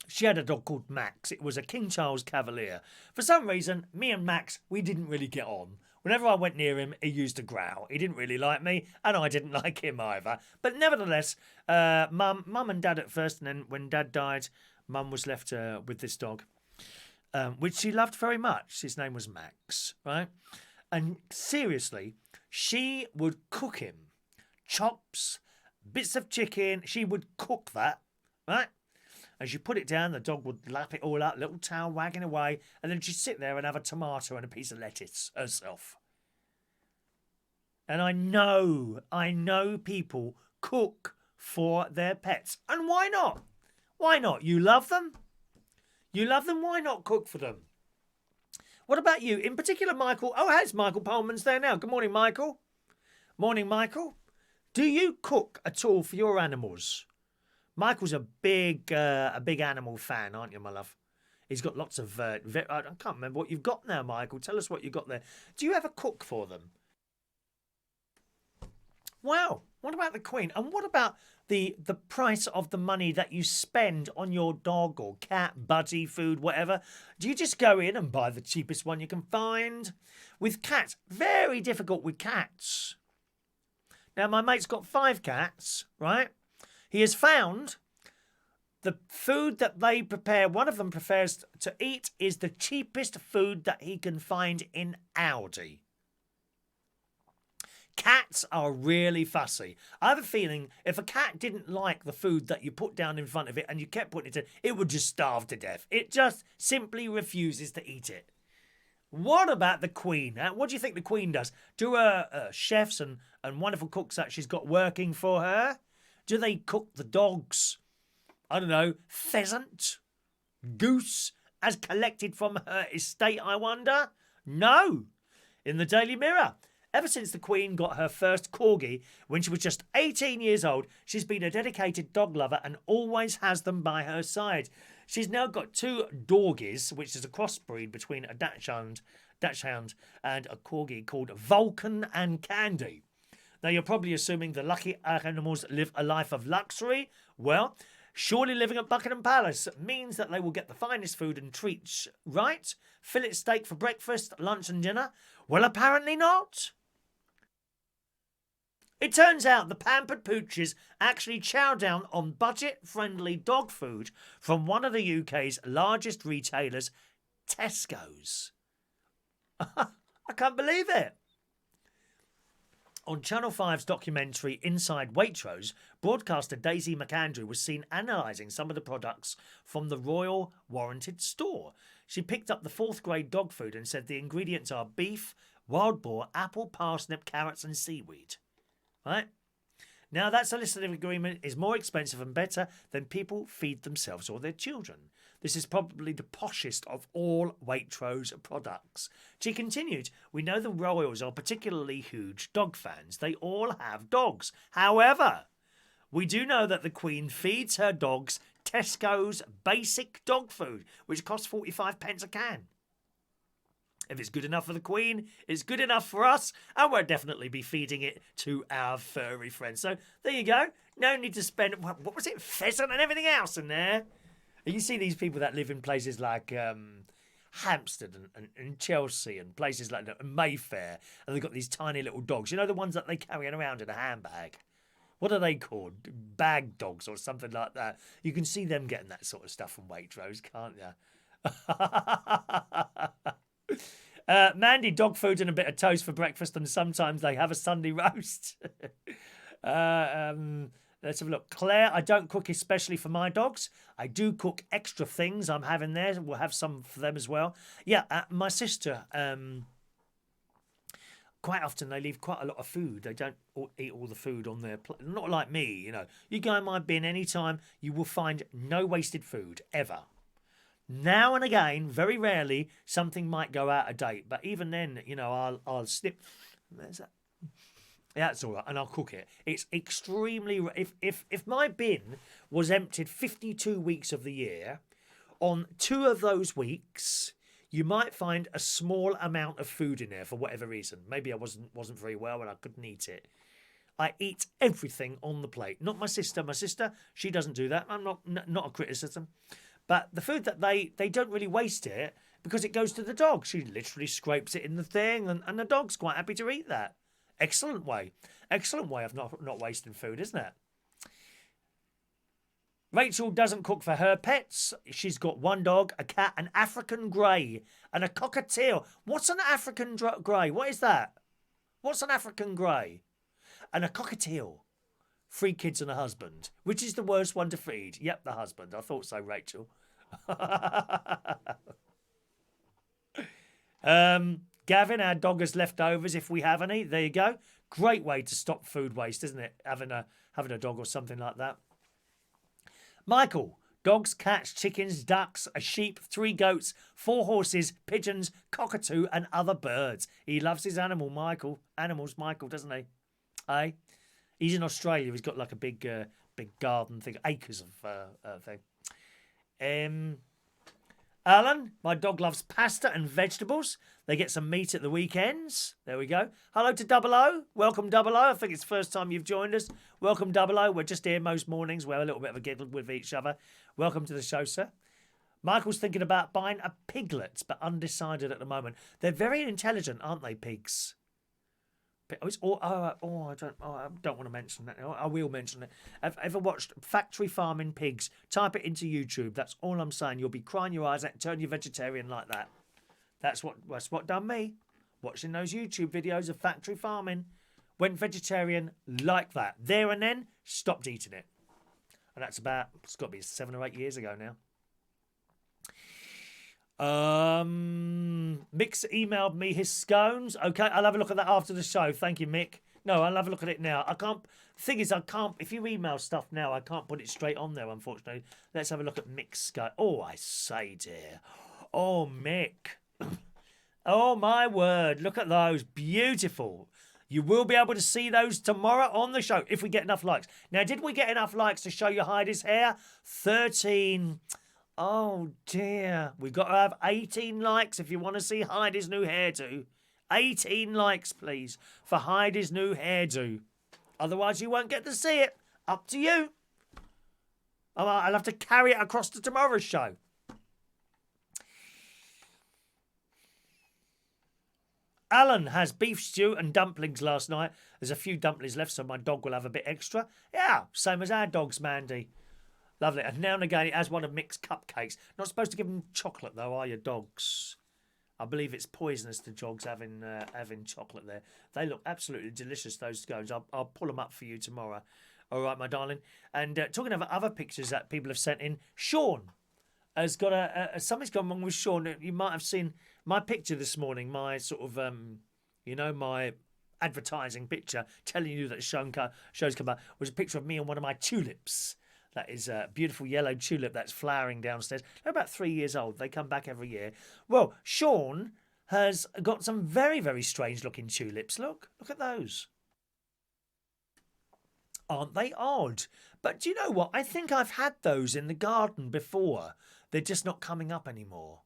she had a dog called Max. It was a King Charles Cavalier. For some reason, me and Max, we didn't really get on. Whenever I went near him, he used to growl. He didn't really like me, and I didn't like him either. But nevertheless, Mum and Dad at first, and then when Dad died, Mum was left with this dog, which she loved very much. His name was Max, right? And seriously, she would cook him. Chops, bits of chicken, she would cook that, right? As you put it down, the dog would lap it all up, little tail wagging away, and then she'd sit there and have a tomato and a piece of lettuce herself. And I know people cook for their pets. And why not? Why not? You love them? You love them, why not cook for them? What about you? In particular, Michael. Oh, it's Michael Pullman's there now. Good morning, Michael. Morning, Michael. Do you cook at all for your animals? Michael's a big animal fan, aren't you, my love? He's got lots of... I can't remember what you've got now, Michael. Tell us what you've got there. Do you ever cook for them? Wow. What about the Queen? And what about the price of the money that you spend on your dog or cat, budgie, food, whatever? Do you just go in and buy the cheapest one you can find? With cats, very difficult with cats. Now, my mate's got 5 cats, right? He has found the food that they prepare, one of them prefers to eat, is the cheapest food that he can find in Aldi. Cats are really fussy. I have a feeling if a cat didn't like the food that you put down in front of it and you kept putting it in, it would just starve to death. It just simply refuses to eat it. What about the Queen? What do you think the Queen does? Do her chefs and wonderful cooks that she's got working for her, do they cook the dogs, I don't know, pheasant, goose, as collected from her estate, I wonder? No. In the Daily Mirror, ever since the Queen got her first corgi when she was just 18 years old, she's been a dedicated dog lover and always has them by her side. She's now got 2 dorgies, which is a crossbreed between a dachshund and a corgi called Vulcan and Candy. Now, you're probably assuming the lucky animals live a life of luxury. Well, surely living at Buckingham Palace means that they will get the finest food and treats, right? Fillet steak for breakfast, lunch and dinner? Well, apparently not. It turns out the pampered pooches actually chow down on budget-friendly dog food from one of the UK's largest retailers, Tesco's. I can't believe it. On Channel 5's documentary Inside Waitrose, broadcaster Daisy McAndrew was seen analysing some of the products from the Royal Warranted store. She picked up the 4th grade dog food and said the ingredients are beef, wild boar, apple, parsnip, carrots and seaweed. Right? Now, that soliciting agreement is more expensive and better than people feed themselves or their children. This is probably the poshest of all Waitrose products. She continued, we know the royals are particularly huge dog fans. They all have dogs. However, we do know that the Queen feeds her dogs Tesco's basic dog food, which costs 45 pence a can. If it's good enough for the Queen, it's good enough for us, and we'll definitely be feeding it to our furry friends. So there you go. No need to spend, what was it, pheasant and everything else in there. And you see these people that live in places like Hampstead and Chelsea and places like that, and Mayfair, and they've got these tiny little dogs. You know, the ones that they carry around in a handbag? What are they called? Bag dogs or something like that. You can see them getting that sort of stuff from Waitrose, can't you? Mandy, dog food and a bit of toast for breakfast, and sometimes they have a Sunday roast. Let's have a look. Claire, I don't cook especially for my dogs. I do cook extra things I'm having there. We'll have some for them as well. Yeah, my sister, quite often they leave quite a lot of food. They don't eat all the food on their plate. Not like me, you know. You go in my bin anytime, you will find no wasted food, ever. Now and again, very rarely, something might go out of date. But even then, you know, I'll snip. There's that. Yeah, that's all right, and I'll cook it. It's extremely... If my bin was emptied 52 weeks of the year, on 2 of those weeks, you might find a small amount of food in there for whatever reason. Maybe I wasn't very well and I couldn't eat it. I eat everything on the plate. Not my sister. My sister, she doesn't do that. I'm not a criticism. But the food that they don't really waste it because it goes to the dog. She literally scrapes it in the thing and the dog's quite happy to eat that. Excellent way. Excellent way of not wasting food, isn't it? Rachel doesn't cook for her pets. She's got 1 dog, a cat, an African grey, and a cockatiel. What's an African grey? What is that? What's an African grey? And a cockatiel. 3 kids and a husband. Which is the worst one to feed? Yep, the husband. I thought so, Rachel. Gavin, our dog has leftovers if we have any. There you go. Great way to stop food waste, isn't it? Having a dog or something like that. Michael, dogs, cats, chickens, ducks, a sheep, 3 goats, 4 horses, pigeons, cockatoo and other birds. He loves his animals, Michael, doesn't he? Eh? He's in Australia. He's got like a big garden thing, acres of thing. Alan, my dog loves pasta and vegetables. They get some meat at the weekends. There we go. Hello to Double O. Welcome, Double O. I think it's the first time you've joined us. Welcome, Double O. We're just here most mornings. We're a little bit of a giggle with each other. Welcome to the show, sir. Michael's thinking about buying a piglet, but undecided at the moment. They're very intelligent, aren't they, pigs? I don't want to mention that. I will mention it. Have ever watched Factory Farming Pigs? Type it into YouTube. That's all I'm saying. You'll be crying your eyes out, turn you vegetarian like that. That's what done me. Watching those YouTube videos of factory farming. Went vegetarian like that. There and then, stopped eating it. And that's it's got to be 7 or 8 years ago now. Mick's emailed me his scones. Okay, I'll have a look at that after the show. Thank you, Mick. No, I'll have a look at it now. I can't. The thing is, I can't. If you email stuff now, I can't put it straight on there, unfortunately. Let's have a look at Mick's scone. Oh, I say, dear. Oh, Mick. Oh, my word. Look at those. Beautiful. You will be able to see those tomorrow on the show if we get enough likes. Now, did we get enough likes to show you Heidi's hair? 13. Oh, dear. We've got to have 18 likes if you want to see Heidi's new hairdo. 18 likes, please, for Heidi's new hairdo. Otherwise, you won't get to see it. Up to you. I'll have to carry it across to tomorrow's show. Alan has beef stew and dumplings last night. There's a few dumplings left, so my dog will have a bit extra. Yeah, same as our dogs, Mandy. Lovely. And now and again, it has one of Mick's cupcakes. Not supposed to give them chocolate, though, are you, dogs? I believe it's poisonous to dogs having chocolate there. They look absolutely delicious, those scones. I'll pull them up for you tomorrow. All right, my darling. And talking about other pictures that people have sent in, Sean has got something's gone wrong with Sean. You might have seen my picture this morning, my sort of, my advertising picture telling you that show's come out, was a picture of me on one of my tulips. That is a beautiful yellow tulip that's flowering downstairs. They're about 3 years old. They come back every year. Well, Sean has got some very, very strange looking tulips. Look at those. Aren't they odd? But do you know what? I think I've had those in the garden before. They're just not coming up anymore.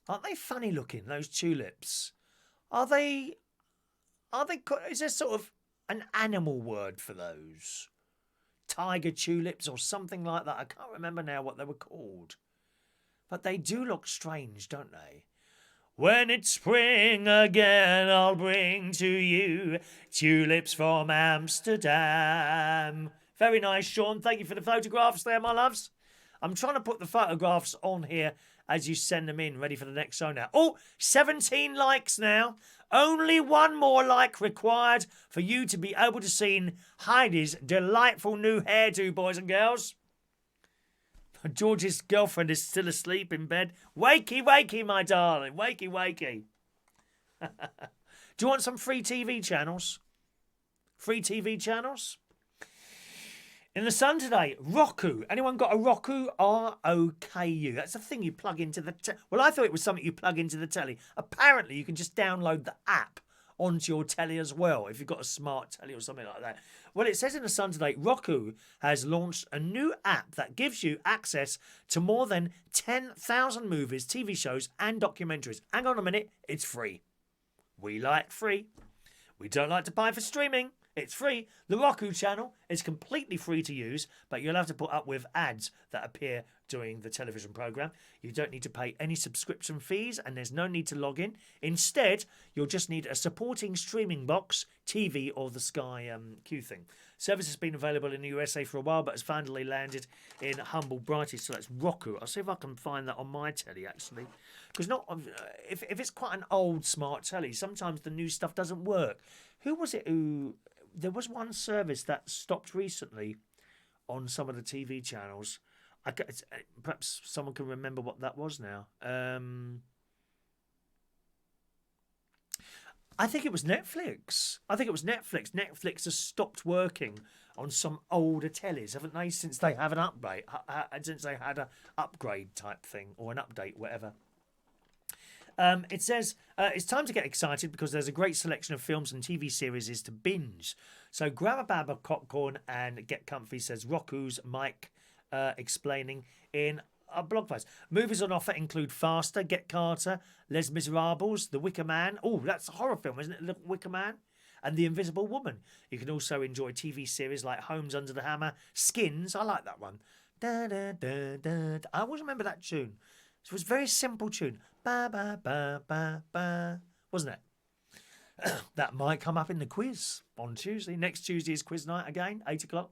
Aren't they funny looking, those tulips? Are they, is there sort of an animal word for those? Tiger tulips or something like that. I can't remember now what they were called. But they do look strange, don't they? When it's spring again, I'll bring to you tulips from Amsterdam. Very nice, Sean. Thank you for the photographs there, my loves. I'm trying to put the photographs on here as you send them in, ready for the next show now. Oh, 17 likes now. Only one more like required for you to be able to see Heidi's delightful new hairdo, boys and girls. George's girlfriend is still asleep in bed. Wakey, wakey, my darling. Wakey, wakey. Do you want some free TV channels? Free TV channels? In the sun today, Roku. Anyone got a Roku? R-O-K-U. That's a thing you plug into the... Well, I thought it was something you plug into the telly. Apparently, you can just download the app onto your telly as well, if you've got a smart telly or something like that. Well, it says in the sun today, Roku has launched a new app that gives you access to more than 10,000 movies, TV shows, and documentaries. Hang on a minute, it's free. We like free. We don't like to pay for streaming. It's free. The Roku channel is completely free to use, but you'll have to put up with ads that appear during the television programme. You don't need to pay any subscription fees, and there's no need to log in. Instead, you'll just need a supporting streaming box, TV, or the Sky Q thing. Service has been available in the USA for a while, but has finally landed in humble Brighty. So that's Roku. I'll see if I can find that on my telly, actually. Because if it's quite an old smart telly, sometimes the new stuff doesn't work. Who was it who... There was one service that stopped recently on some of the TV channels. Perhaps someone can remember what that was now. I think it was Netflix. Netflix has stopped working on some older tellies, haven't they? Since they have an upgrade, since they had an upgrade type thing or an update, whatever. It says, it's time to get excited because there's a great selection of films and TV series to binge. So grab a bag of popcorn and get comfy, says Roku's Mike, explaining in a blog post. Movies on offer include Faster, Get Carter, Les Miserables, The Wicker Man. Oh, that's a horror film, isn't it? The Wicker Man? And The Invisible Woman. You can also enjoy TV series like Homes Under the Hammer, Skins. I like that one. Da, da, da, da, da. I always remember that tune. It was a very simple tune. Ba, ba, ba, ba, ba. Wasn't it? That might come up in the quiz on Tuesday. Next Tuesday is quiz night again, 8 o'clock.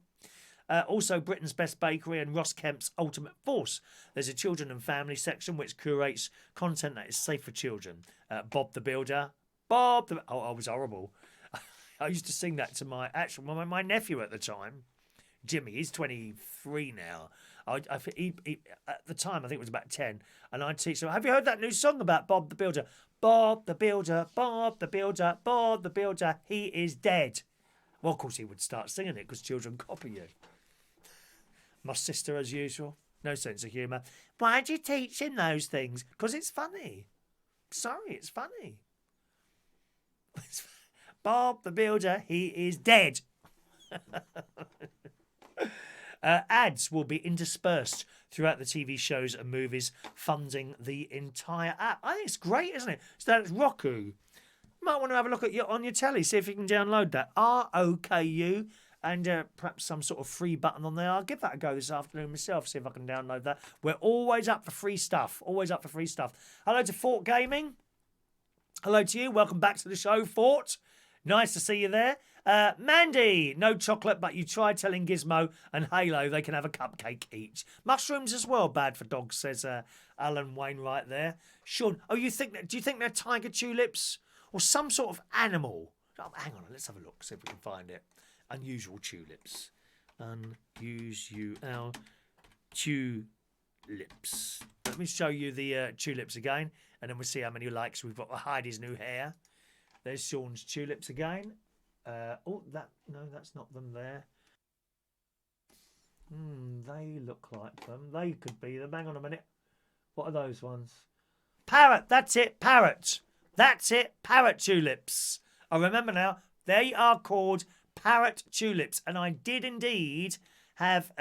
Also, Britain's Best Bakery and Ross Kemp's Ultimate Force. There's a children and family section which curates content that is safe for children. Bob the Builder. Oh, I was horrible. I used to sing that to my nephew at the time. Jimmy, he's 23 now. At the time, I think it was about 10, and I'd teach him, have you heard that new song about Bob the Builder? Bob the Builder, Bob the Builder, Bob the Builder, he is dead. Well, of course, he would start singing it because children copy you. My sister, as usual, no sense of humour. Why'd you teach him those things? Because it's funny. Sorry, it's funny. Bob the Builder, he is dead. Ads will be interspersed throughout the TV shows and movies, funding the entire app. I think it's great, isn't it? So that's Roku. You might want to have a look at on your telly, see if you can download that. R-O-K-U, and perhaps some sort of free button on there. I'll give that a go this afternoon myself, see if I can download that. We're always up for free stuff. Always up for free stuff. Hello to Fort Gaming. Hello to you. Welcome back to the show, Fort. Nice to see you there. Mandy, no chocolate, but you try telling Gizmo and Halo they can have a cupcake each. Mushrooms as well, bad for dogs, says Alan Wainwright there. Sean, do you think they're tiger tulips or some sort of animal? Oh, hang on, let's have a look, see if we can find it. Unusual tulips. Unusual tulips. Let me show you the tulips again, and then we'll see how many likes we've got. Heidi's new hair. There's Sean's tulips again. That's not them there. They look like them. They could be them. Hang on a minute. What are those ones? Parrot. That's it. Parrot. That's it. Parrot tulips. I remember now. They are called parrot tulips, and I did indeed have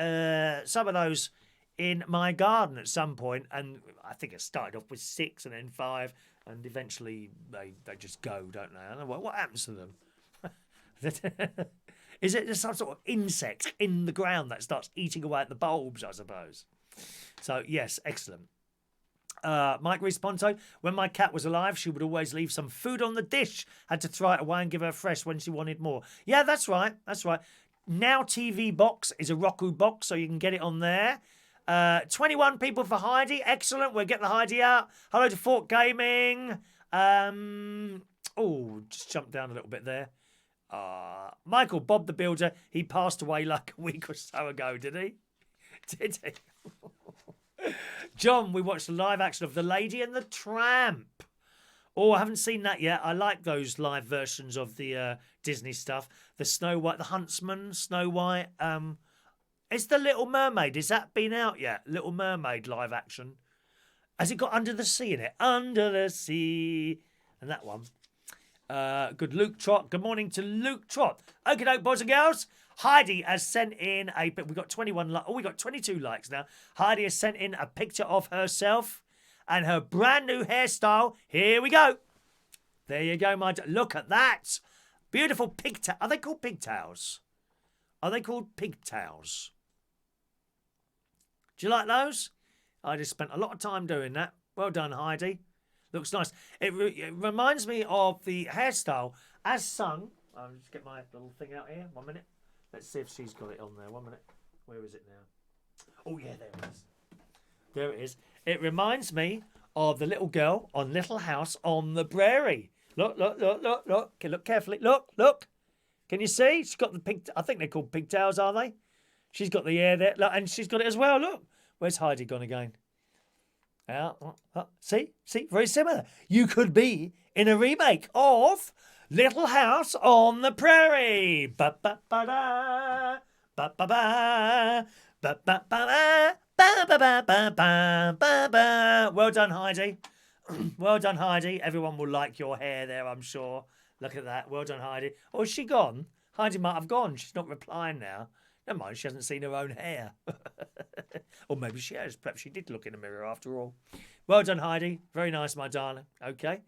some of those in my garden at some point, and I think it started off with 6 and then 5, and eventually they just go, don't they? I don't know what happens to them. Is it just some sort of insect in the ground that starts eating away at the bulbs, I suppose? So, yes, excellent. Mike Responto, when my cat was alive, she would always leave some food on the dish. Had to throw it away and give her fresh when she wanted more. Yeah, that's right. That's right. Now TV Box is a Roku box, so you can get it on there. 21 people for Heidi. Excellent. We'll get the Heidi out. Hello to Fort Gaming. Just jumped down a little bit there. Michael, Bob the Builder, he passed away like a week or so ago, did he? Did he? John, we watched the live action of The Lady and the Tramp. Oh, I haven't seen that yet. I like those live versions of the Disney stuff. The Snow White, the Huntsman, Snow White. Is the Little Mermaid? Is that been out yet? Little Mermaid live action. Has it got Under the Sea in it? Under the Sea. And that one. Good Luke Trot. Good morning to Luke Trot. Okay, doke, boys and girls. Heidi has sent in a... We got 21... we got 22 likes now. Heidi has sent in a picture of herself and her brand new hairstyle. Here we go. There you go, my... Look at that. Beautiful pigtail. Are they called pigtails? Are they called pigtails? Do you like those? I just spent a lot of time doing that. Well done, Heidi. Looks nice. It reminds me of the hairstyle as sung. I'll just get my little thing out here. 1 minute. Let's see if she's got it on there. 1 minute. Where is it now? Oh, yeah, there it is. There it is. It reminds me of the little girl on Little House on the Prairie. Look, look, look, look, look. Okay, look carefully. Look, look. Can you see? She's got the pig... I think they're called pigtails, are they? She's got the hair there. Look, and she's got it as well. Look. Where's Heidi gone again? See? Very similar. You could be in a remake of Little House on the Prairie. Ba ba ba da, ba ba ba, ba ba ba ba, ba ba ba ba ba ba ba. Well done, Heidi. Well done, Heidi. Everyone will like your hair there, I'm sure. Look at that. Well done, Heidi. Oh, is she gone? Heidi might have gone. She's not replying now. Never mind, she hasn't seen her own hair. Or maybe she has. Perhaps she did look in the mirror after all. Well done, Heidi. Very nice, my darling. Okay.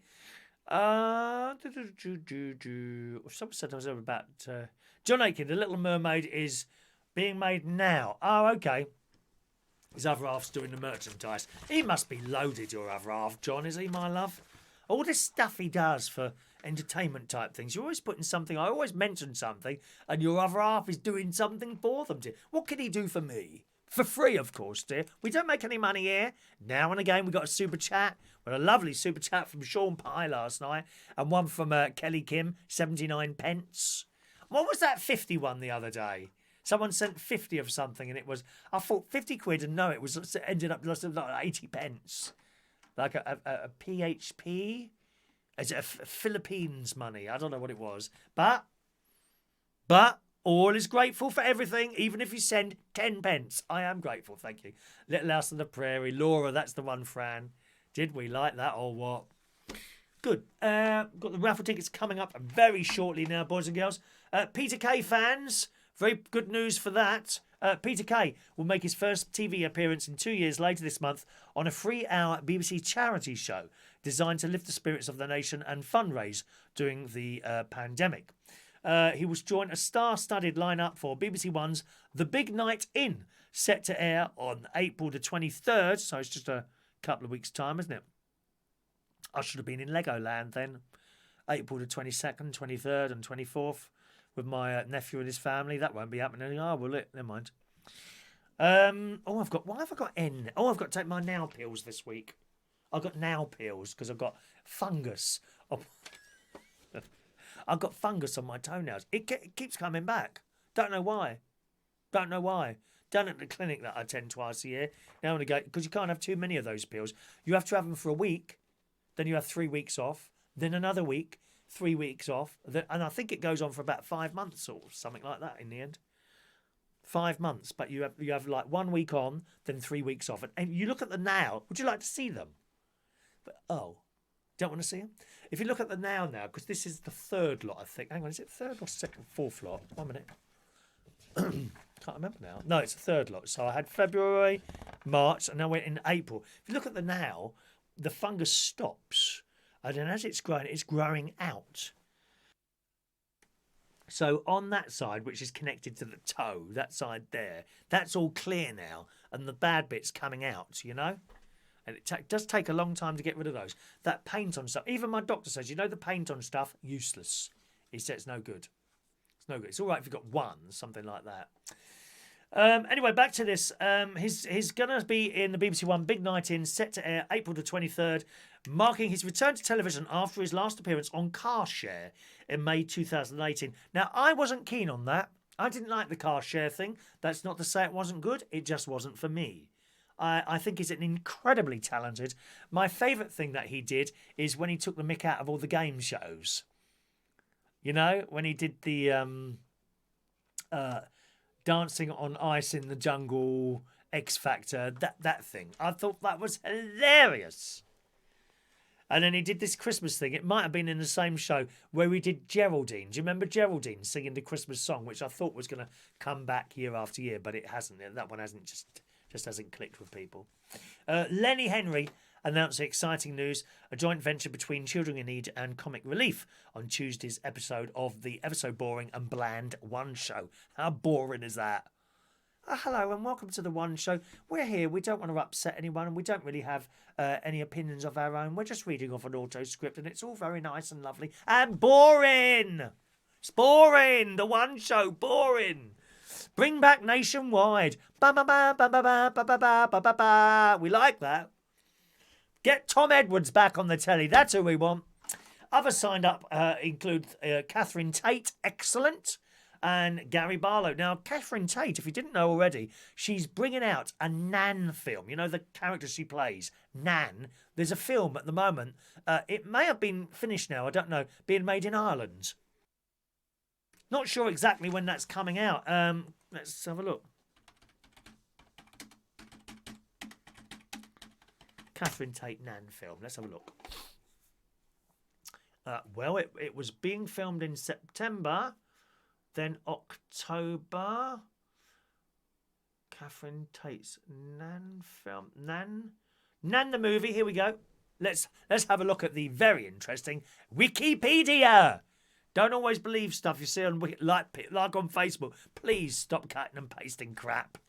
Someone said I was over about... John Aiken, The Little Mermaid is being made now. Oh, okay. His other half's doing the merchandise. He must be loaded, your other half, John, is he, my love? All this stuff he does for entertainment type things. You're always putting something... I always mention something, and your other half is doing something for them, dear. What can he do for me? For free, of course, dear. We don't make any money here. Now and again, we got a super chat. We had a lovely super chat from Sean Pye last night, and one from Kelly Kim, 79 pence. What was that 50 one the other day? Someone sent 50 of something, and it was... I thought 50 quid, and no, it ended up like 80 pence. Like a PHP? Is it a Philippines money? I don't know what it was. But... all is grateful for everything, even if you send 10 pence. I am grateful, thank you. Little House on the Prairie. Laura, that's the one, Fran. Did we like that or what? Good. Got the raffle tickets coming up very shortly now, boys and girls. Peter Kay fans, very good news for that. Peter Kay will make his first TV appearance in 2 years later this month on a 3-hour BBC charity show designed to lift the spirits of the nation and fundraise during the pandemic. He was joined a star-studded lineup for BBC One's The Big Night In, set to air on April the 23rd, so it's just a couple of weeks' time, isn't it? I should have been in Legoland then. April the 22nd, 23rd and 24th with my nephew and his family. That won't be happening. Oh, will it? Never mind. Why have I got N? Oh, I've got to take my nail peels this week. I've got nail peels because I've got fungus. I've got fungus on my toenails. It keeps coming back. Don't know why. Done at the clinic that I attend twice a year. Now and again, because you can't have too many of those pills. You have to have them for a week. Then you have 3 weeks off. Then another week, 3 weeks off. And I think it goes on for about 5 months or something like that in the end. 5 months. But you have like 1 week on, then 3 weeks off. And you look at the nail. Would you like to see them? But, don't want to see them? If you look at the now, because this is the third lot, I think. Hang on, is it third or second, fourth lot? 1 minute. Can't remember now. No, it's the third lot. So I had February, March, and now we're in April. If you look at the now, the fungus stops. And then as it's growing out. So on that side, which is connected to the toe, that side there, that's all clear now. And the bad bit's coming out, you know? And it does take a long time to get rid of those. That paint on stuff, even my doctor says, the paint on stuff, useless. He said it's no good. It's no good. It's all right if you've got one, something like that. Anyway, back to this. He's going to be in the BBC One Big Night In, set to air April the 23rd, marking his return to television after his last appearance on Car Share in May 2018. Now, I wasn't keen on that. I didn't like the Car Share thing. That's not to say it wasn't good. It just wasn't for me. I think he's an incredibly talented. My favourite thing that he did is when he took the mick out of all the game shows. You know, when he did the Dancing on Ice in the Jungle, X Factor, that thing. I thought that was hilarious. And then he did this Christmas thing. It might have been in the same show where we did Geraldine. Do you remember Geraldine singing the Christmas song, which I thought was going to come back year after year, but it hasn't. That one hasn't just hasn't clicked with people. Lenny Henry announced exciting news: a joint venture between Children in Need and Comic Relief on Tuesday's episode of the ever so boring and bland One Show. How boring is that? Hello and welcome to the One Show. We're here. We don't want to upset anyone and we don't really have any opinions of our own. We're just reading off an auto script and it's all very nice and lovely and boring. It's boring. The One Show, boring. Bring back Nationwide. Ba ba ba ba ba ba ba ba ba ba ba ba. We like that. Get Tom Edwards back on the telly. That's who we want. Others signed up include Catherine Tate, excellent, and Gary Barlow. Now, Catherine Tate, if you didn't know already, she's bringing out a Nan film. You know, the character she plays, Nan. There's a film at the moment. It may have been finished now, I don't know, being made in Ireland. Not sure exactly when that's coming out. Let's have a look. Catherine Tate Nan film. Let's have a look. Well, it was being filmed in September. Then October, Catherine Tate's Nan film. Nan the movie. Here we go. Let's have a look at the very interesting Wikipedia. Don't always believe stuff you see on like on Facebook. Please stop cutting and pasting crap.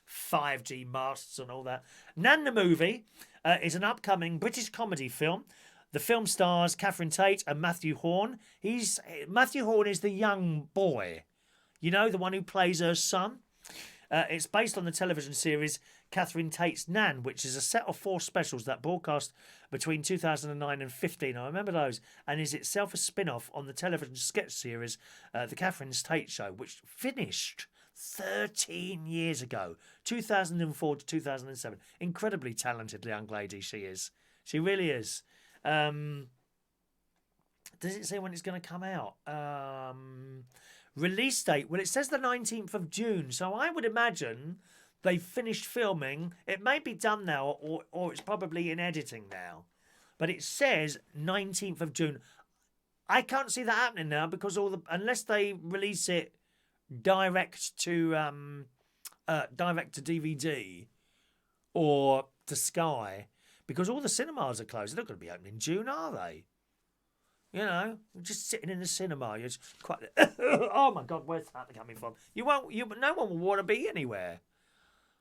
5G masts and all that. Nan the movie is an upcoming British comedy film. The film stars Catherine Tate and Matthew Horne. Matthew Horne is the young boy, you know, the one who plays her son. It's based on the television series Catherine Tate's Nan, which is a set of 4 specials that broadcast between 2009 and 15. I remember those, and is itself a spin-off on the television sketch series The Catherine Tate Show, which finished 13 years ago, 2004 to 2007. Incredibly talented young lady she is. She really is. Does it say when it's going to come out? Release date? Well, it says the 19th of June. So I would imagine they've finished filming. It may be done now or it's probably in editing now. But it says 19th of June. I can't see that happening now because unless they release it direct to DVD or to Sky. Because all the cinemas are closed. They're not going to be open in June, are they? You know, just sitting in the cinema. You're just quite. Oh my God, where's that coming from? No one will want to be anywhere.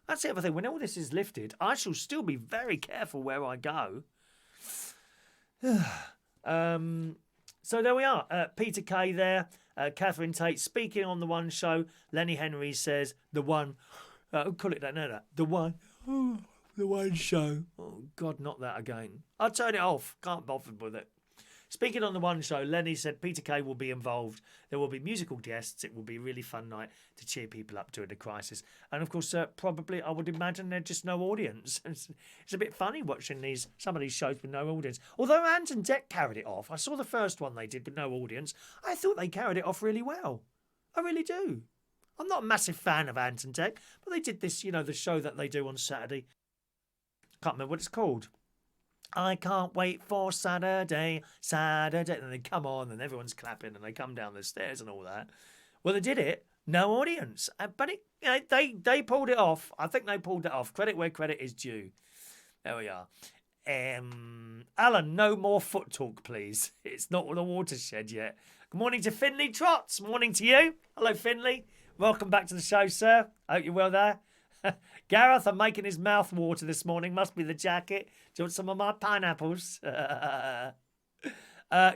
That's the other thing. When all this is lifted, I shall still be very careful where I go. So there we are. Peter Kay there. Catherine Tate speaking on the One Show. Lenny Henry says the one. Call it that. No, that. The one. The One Show. Oh, God, not that again. I'll turn it off. Can't bother with it. Speaking on the One Show, Lenny said Peter Kay will be involved. There will be musical guests. It will be a really fun night to cheer people up during the crisis. And, of course, probably, I would imagine there's just no audience. It's a bit funny watching some of these shows with no audience. Although Ant and Dec carried it off. I saw the first one they did with no audience. I thought they carried it off really well. I really do. I'm not a massive fan of Ant and Dec, but they did this, you know, the show that they do on Saturday. Can't remember what it's called. I can't wait for Saturday. And they come on and everyone's clapping and they come down the stairs and all that. Well, they did it. No audience. But they pulled it off. I think they pulled it off. Credit where credit is due. There we are. Alan, no more foot talk, please. It's not the watershed yet. Good morning to Finley Trots. Morning to you. Hello, Finley. Welcome back to the show, sir. Hope you're well there. Gareth, I'm making his mouth water this morning. Must be the jacket. Do you want some of my pineapples?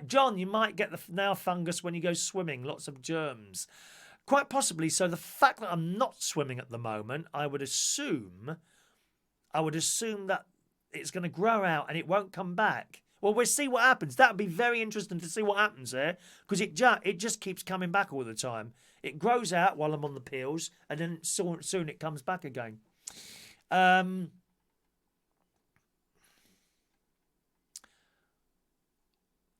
John, you might get the now fungus when you go swimming. Lots of germs. Quite possibly. So the fact that I'm not swimming at the moment, I would assume that it's going to grow out and it won't come back. Well, we'll see what happens. That would be very interesting to see what happens there because it just keeps coming back all the time. It grows out while I'm on the pills, and then soon it comes back again.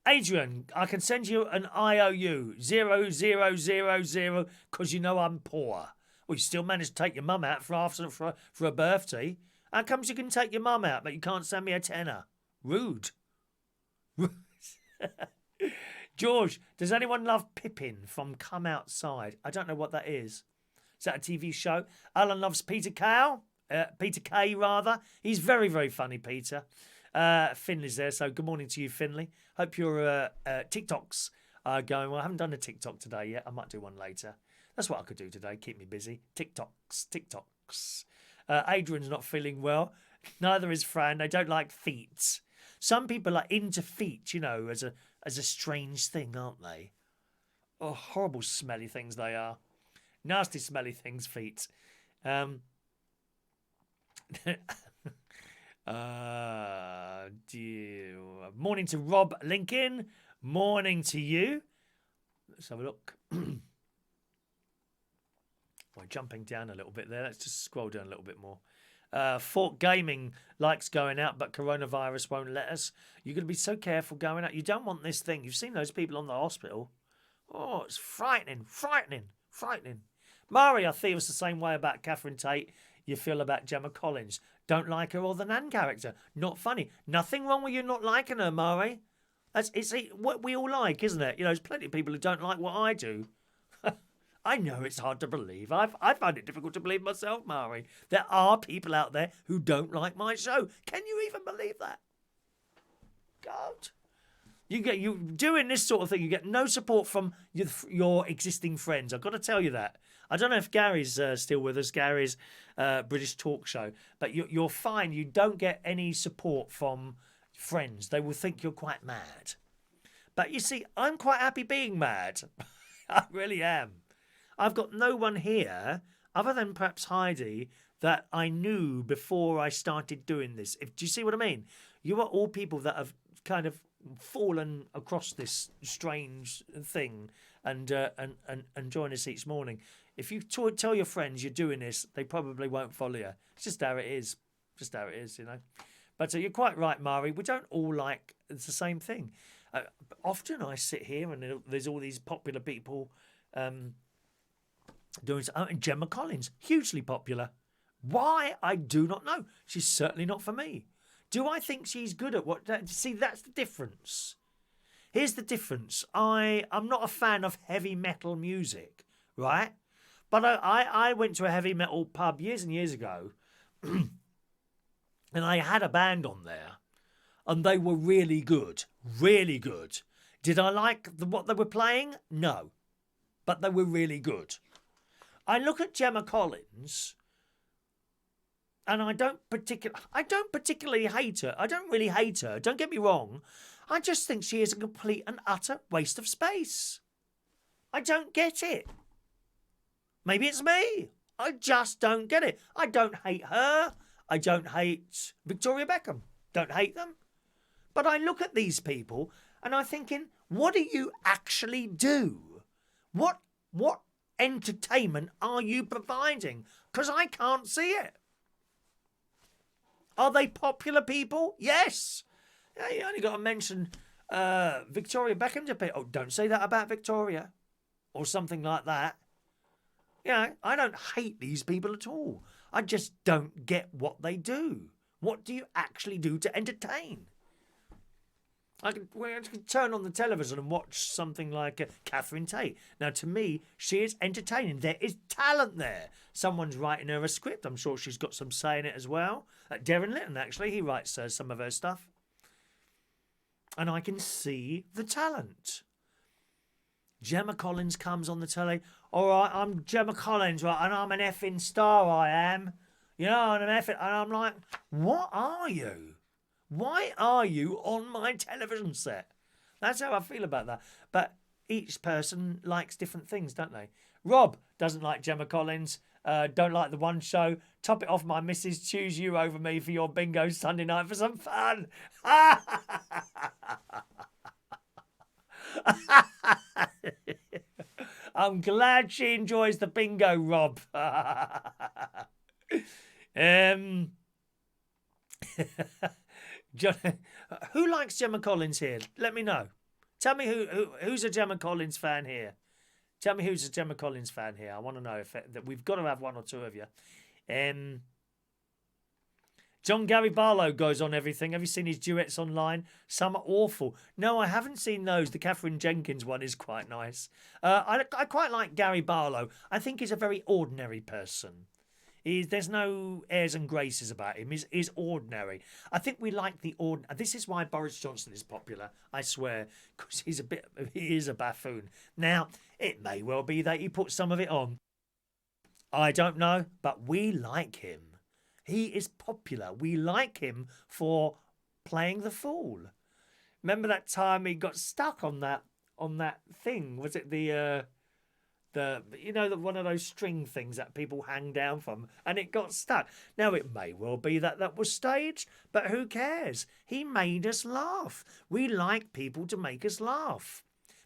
Adrian, I can send you an IOU 0000 because you know I'm poor. Well, you still managed to take your mum out for a birthday. How comes you can take your mum out, but you can't send me a tenner? Rude. George, does anyone love Pippin from Come Outside? I don't know what that is. Is that a TV show? Alan loves Peter Cow. Peter Kay, rather. He's very, very funny, Peter. Finley's there, so good morning to you, Finley. Hope your TikToks are going well. I haven't done a TikTok today yet. I might do one later. That's what I could do today, keep me busy. TikToks. Adrian's not feeling well. Neither is Fran. They don't like feet. Some people are into feet, you know, as a strange thing, aren't they? Oh, horrible smelly things they are. Nasty smelly things, feet. Dear. Morning to Rob Lincoln. Morning to you. Let's have a look. We're jumping down a little bit there. Let's just scroll down a little bit more. Fort Gaming likes going out, but coronavirus won't let us. You're going to be so careful going out. You don't want this thing. You've seen those people on the hospital. Oh, it's frightening. Mari, I feel it's the same way about Catherine Tate you feel about Gemma Collins. Don't like her or the Nan character. Not funny. Nothing wrong with you not liking her, Mari. It's what we all like, isn't it? You know, there's plenty of people who don't like what I do. I know it's hard to believe. I find it difficult to believe myself, Mari. There are people out there who don't like my show. Can you even believe that? God. You doing this sort of thing, you get no support from your existing friends. I've got to tell you that. I don't know if Gary's still with us, Gary's British talk show, but you're fine. You don't get any support from friends. They will think you're quite mad. But you see, I'm quite happy being mad. I really am. I've got no one here, other than perhaps Heidi, that I knew before I started doing this. Do you see what I mean? You are all people that have kind of fallen across this strange thing and join us each morning. If you tell your friends you're doing this, they probably won't follow you. It's just how it is. You know. But you're quite right, Mari. We don't all like it's the same thing. Often I sit here and there's all these popular people doing something. Gemma Collins, hugely popular. Why? I do not know. She's certainly not for me. Do I think she's good at what? See, that's the difference. Here's the difference. I'm not a fan of heavy metal music, right? But I went to a heavy metal pub years and years ago, and I had a band on there, and they were really good, really good. Did I like what they were playing? No, but they were really good. I look at Gemma Collins, and I don't particularly hate her. I don't really hate her. Don't get me wrong. I just think she is a complete and utter waste of space. I don't get it. Maybe it's me. I just don't get it. I don't hate her. I don't hate Victoria Beckham. Don't hate them. But I look at these people and I'm thinking, what do you actually do? What entertainment are you providing? Because I can't see it. Are they popular people? Yes. Yeah, you only got to mention Victoria Beckham to people. Oh, don't say that about Victoria. Or something like that. Yeah, I don't hate these people at all. I just don't get what they do. What do you actually do to entertain? I can turn on the television and watch something like Catherine Tate. Now, to me, she is entertaining. There is talent there. Someone's writing her a script. I'm sure she's got some say in it as well. Darren Litton, actually, he writes some of her stuff. And I can see the talent. Gemma Collins comes on the telly. All right, I'm Gemma Collins, right, and I'm an effing star, I am. You know, and I'm like, what are you? Why are you on my television set? That's how I feel about that. But each person likes different things, don't they? Rob doesn't like Gemma Collins. Don't like the one show. Top it off, my missus. Choose you over me for your bingo Sunday night for some fun. I'm glad she enjoys the bingo, Rob. John, who likes Gemma Collins here? Let me know. Tell me who's a Gemma Collins fan here. Tell me who's a Gemma Collins fan here. I want to know if that we've got to have one or two of you. John Gary Barlow goes on everything. Have you seen his duets online? Some are awful. No, I haven't seen those. The Catherine Jenkins one is quite nice. I quite like Gary Barlow. I think he's a very ordinary person. There's no airs and graces about him. He's ordinary. I think we like the ordinary. This is why Boris Johnson is popular, I swear, because he is a buffoon. Now, it may well be that he put some of it on. I don't know, but we like him. He is popular. We like him for playing the fool. Remember that time he got stuck on that thing? Was it the one of those string things that people hang down from, and it got stuck? Now it may well be that was staged, but who cares? He made us laugh. We like people to make us laugh.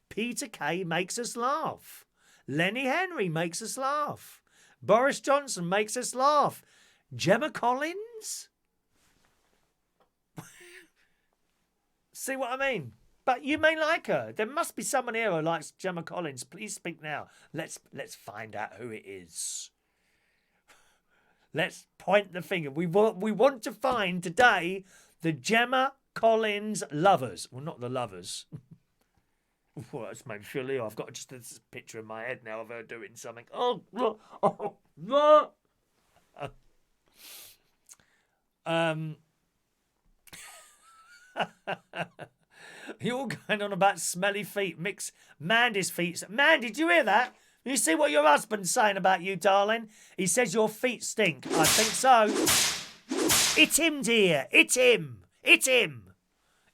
Peter Kay makes us laugh. Lenny Henry makes us laugh. Boris Johnson makes us laugh. Gemma Collins? See what I mean? But you may like her. There must be someone here who likes Gemma Collins. Please speak now. Let's find out who it is. Let's point the finger. We want to find today the Gemma Collins lovers. Well, not the lovers. Well, that's made me feel ill. I've got just this picture in my head now of her doing something. You're going on about smelly feet. Mix Mandy's feet. Mandy, did you hear that? You see what your husband's saying about you, darling? He says your feet stink. I think so. It's him, dear. It's him. It's him.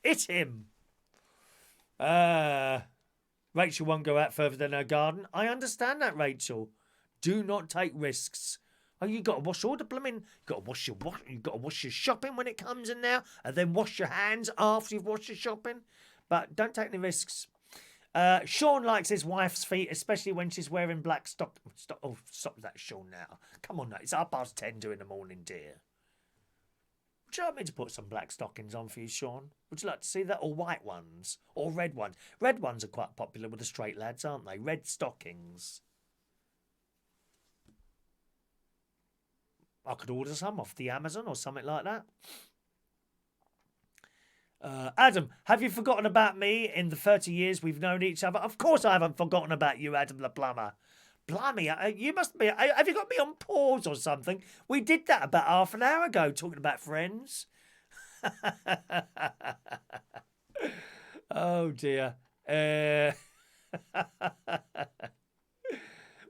It's him. Rachel won't go out further than her garden. I understand that, Rachel. Do not take risks. Oh, you got to wash all the blooming. You got to wash your shopping when it comes in now, and then wash your hands after you've washed your shopping. But don't take any risks. Sean likes his wife's feet, especially when she's wearing black stock. Oh, stop that, Sean. Now, come on, now. It's 10:30 in the morning, dear. Would you like me to put some black stockings on for you, Sean? Would you like to see that? Or white ones? Or red ones? Red ones are quite popular with the straight lads, aren't they? Red stockings. I could order some off the Amazon or something like that. Adam, have you forgotten about me in the 30 years we've known each other? Of course I haven't forgotten about you, Adam the plumber. Blimey, you must be... Have you got me on pause or something? We did that about half an hour ago, talking about friends. Oh, dear.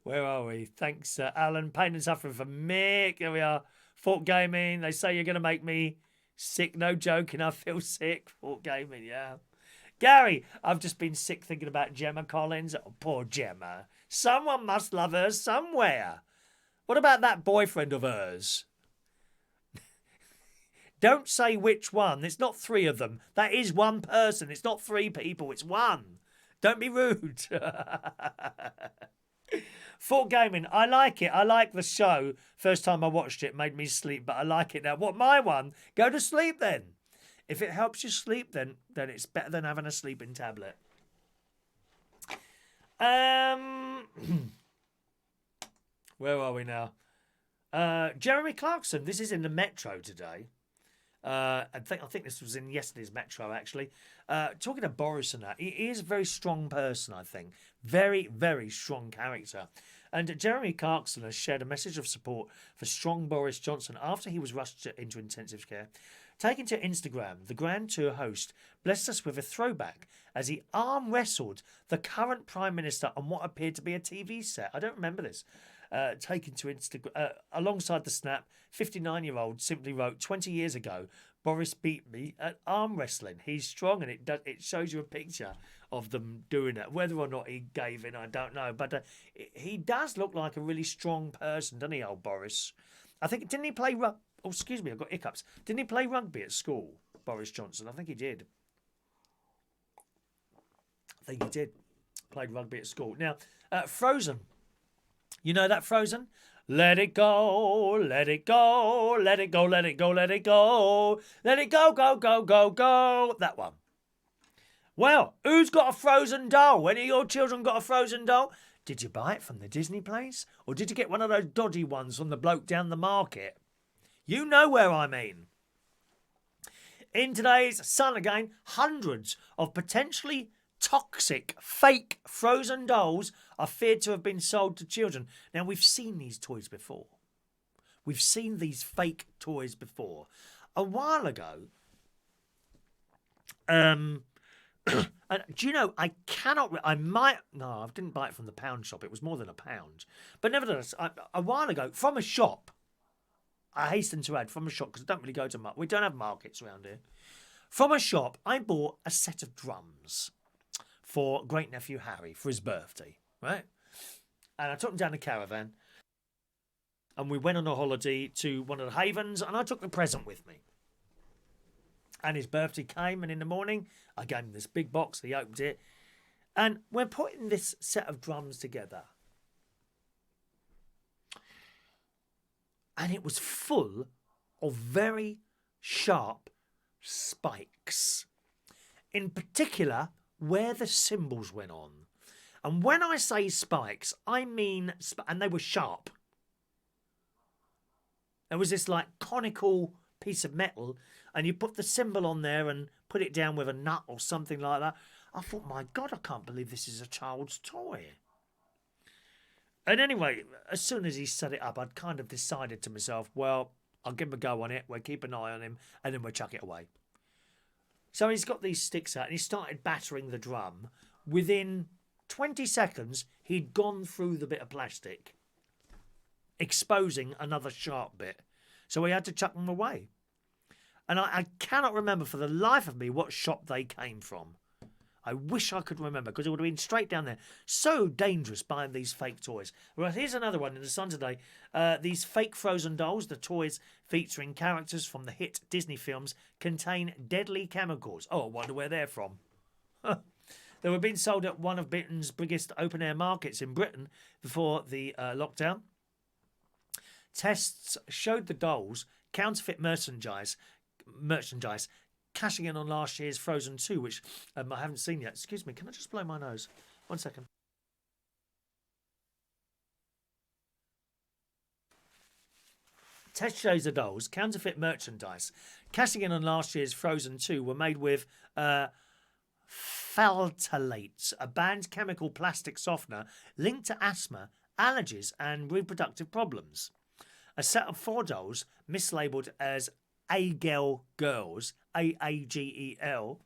Where are we? Thanks, Alan. Pain and suffering for Mick. Here we are. Fort Gaming. They say you're going to make me sick. No joking. I feel sick. Fort Gaming, yeah. Gary, I've just been sick thinking about Gemma Collins. Oh, poor Gemma. Someone must love her somewhere. What about that boyfriend of hers? Don't say which one. It's not three of them. That is one person. It's not three people. It's one. Don't be rude. Fort Gaming, I like it. I like the show. First time I watched it, made me sleep, but I like it now. What, my one? Go to sleep then. If it helps you sleep, then it's better than having a sleeping tablet. Where are we now? Jeremy Clarkson. This is in the Metro today. I think this was in yesterday's Metro, actually. Talking to Boris and that, he is a very strong person, I think. Very, very strong character. And Jeremy Clarkson has shared a message of support for strong Boris Johnson after he was rushed into intensive care. Taken to Instagram, the Grand Tour host blessed us with a throwback as he arm wrestled the current Prime Minister on what appeared to be a TV set. I don't remember this. Taken to Instagram, alongside the snap, 59-year-old simply wrote, 20 years ago, Boris beat me at arm wrestling. He's strong, and it shows you a picture of them doing it. Whether or not he gave in, I don't know. But he does look like a really strong person, doesn't he, old Boris? I think, didn't he play... Oh, excuse me, I've got hiccups. Didn't he play rugby at school, Boris Johnson? I think he did. Played rugby at school. Now, Frozen. You know that Frozen? Let it go, let it go, let it go, let it go, let it go, let it go, go, go, go, go. That one. Well, who's got a frozen doll? Any of your children got a frozen doll? Did you buy it from the Disney place? Or did you get one of those dodgy ones from the bloke down the market? You know where I mean. In today's Sun again, hundreds of potentially toxic, fake frozen dolls are feared to have been sold to children. Now, we've seen these toys before. We've seen these fake toys before. A while ago, and do you know, I didn't buy it from the pound shop. It was more than £1. But nevertheless, a while ago, from a shop, I hasten to add, from a shop, because I don't really go to market. We don't have markets around here. From a shop, I bought a set of drums for great nephew Harry for his birthday, right? And I took him down the caravan, and we went on a holiday to one of the havens, and I took the present with me. And his birthday came, and in the morning, I gave him this big box. He opened it, and we're putting this set of drums together. And it was full of very sharp spikes. In particular, where the cymbals went on. And when I say spikes, I mean... and they were sharp. There was this, like, conical piece of metal, and you put the cymbal on there and put it down with a nut or something like that. I thought, my God, I can't believe this is a child's toy. And anyway, as soon as he set it up, I'd kind of decided to myself, well, I'll give him a go on it, we'll keep an eye on him, and then we'll chuck it away. So he's got these sticks out, and he started battering the drum. Within 20 seconds, he'd gone through the bit of plastic, exposing another sharp bit. So we had to chuck them away. And I cannot remember for the life of me what shop they came from. I wish I could remember, because it would have been straight down there. So dangerous buying these fake toys. Well, here's another one in the Sun today. These fake frozen dolls, the toys featuring characters from the hit Disney films, contain deadly chemicals. Oh, I wonder where they're from. They were being sold at one of Britain's biggest open-air markets in Britain before the lockdown. Tests showed the dolls counterfeit merchandise cashing in on last year's Frozen 2, which I haven't seen yet. Excuse me, can I just blow my nose? 1 second. Test shows the dolls, counterfeit merchandise, cashing in on last year's Frozen 2, were made with phthalate, a banned chemical plastic softener linked to asthma, allergies and reproductive problems. A set of 4 dolls, mislabelled as A-Gel Girls, A-A-G-E-L,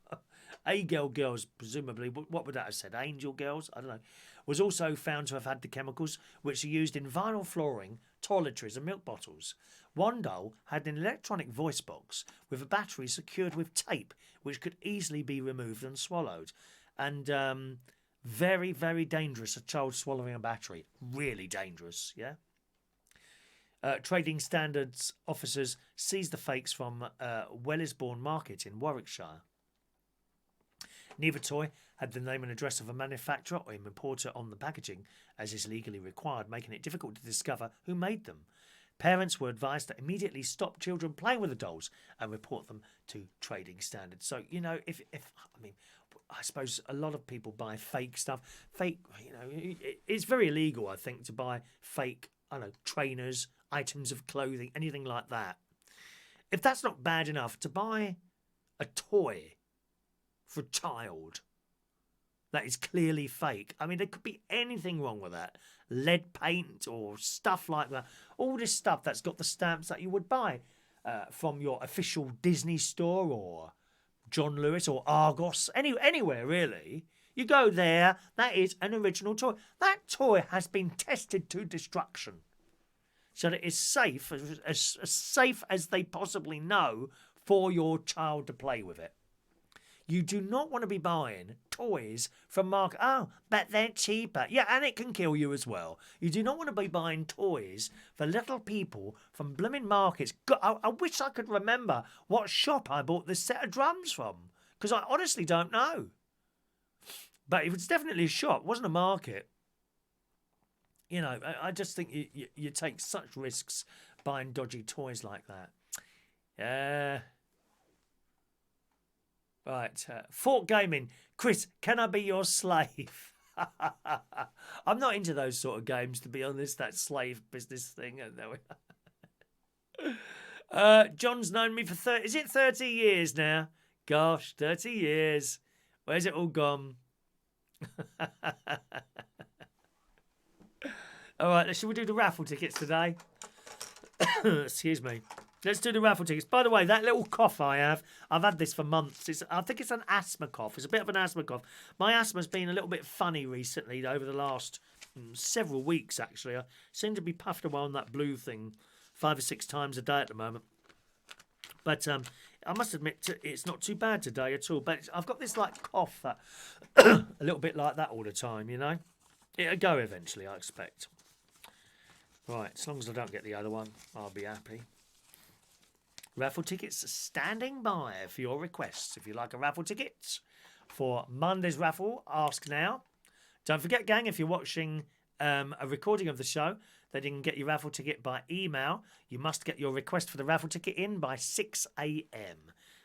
A-Gel Girls, presumably, what would that have said? Angel Girls? I don't know. Was also found to have had the chemicals which are used in vinyl flooring, toiletries and milk bottles. One doll had an electronic voice box with a battery secured with tape which could easily be removed and swallowed. And very, very dangerous, a child swallowing a battery. Really dangerous, yeah? Trading Standards officers seized the fakes from Wellisbourne Market in Warwickshire. Neither toy had the name and address of a manufacturer or importer on the packaging, as is legally required, making it difficult to discover who made them. Parents were advised to immediately stop children playing with the dolls and report them to Trading Standards. So, you know, I suppose a lot of people buy fake stuff. Fake, you know, it's very illegal, I think, to buy fake, trainers, items of clothing, anything like that. If that's not bad enough, to buy a toy for a child that is clearly fake. I mean, there could be anything wrong with that. Lead paint or stuff like that. All this stuff that's got the stamps that you would buy from your official Disney store or John Lewis or Argos, anywhere really. You go there, that is an original toy. That toy has been tested to destruction. So that it's safe, as safe as they possibly know for your child to play with it. You do not want to be buying toys from Marc. Oh, but they're cheaper. Yeah, and it can kill you as well. You do not want to be buying toys for little people from blooming markets. God, I wish I could remember what shop I bought this set of drums from, because I honestly don't know. But it was definitely a shop. It wasn't a market. You know, I just think you take such risks buying dodgy toys like that. Yeah. Right. Fort Gaming. Chris, can I be your slave? I'm not into those sort of games, to be honest. That slave business thing. John's known me for 30... Is it 30 years now? Gosh, 30 years. Where's it all gone? All right, shall we do the raffle tickets today? Excuse me. Let's do the raffle tickets. By the way, that little cough I've had this for months. I think it's an asthma cough. It's a bit of an asthma cough. My asthma's been a little bit funny recently over the last several weeks, actually. I seem to be puffed away on that blue thing 5 or 6 times a day at the moment. But I must admit, it's not too bad today at all. But I've got this like cough that a little bit like that all the time, you know. It'll go eventually, I expect. Right, as long as I don't get the other one, I'll be happy. Raffle tickets standing by for your requests. If you like a raffle ticket for Monday's raffle, ask now. Don't forget, gang, if you're watching a recording of the show, then you can get your raffle ticket by email. You must get your request for the raffle ticket in by 6 a.m.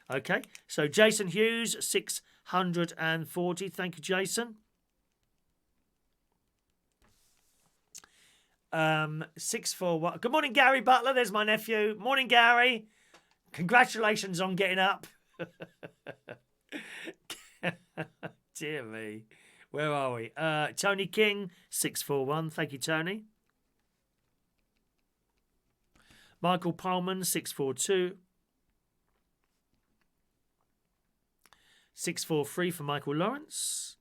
Okay, so Jason Hughes, 640. Thank you, Jason. 641. Good morning, Gary Butler. There's my nephew. Morning, Gary. Congratulations on getting up. Dear me. Where are we? Tony King, 641. Thank you, Tony. Michael Pullman, 642. 643 for Michael Lawrence.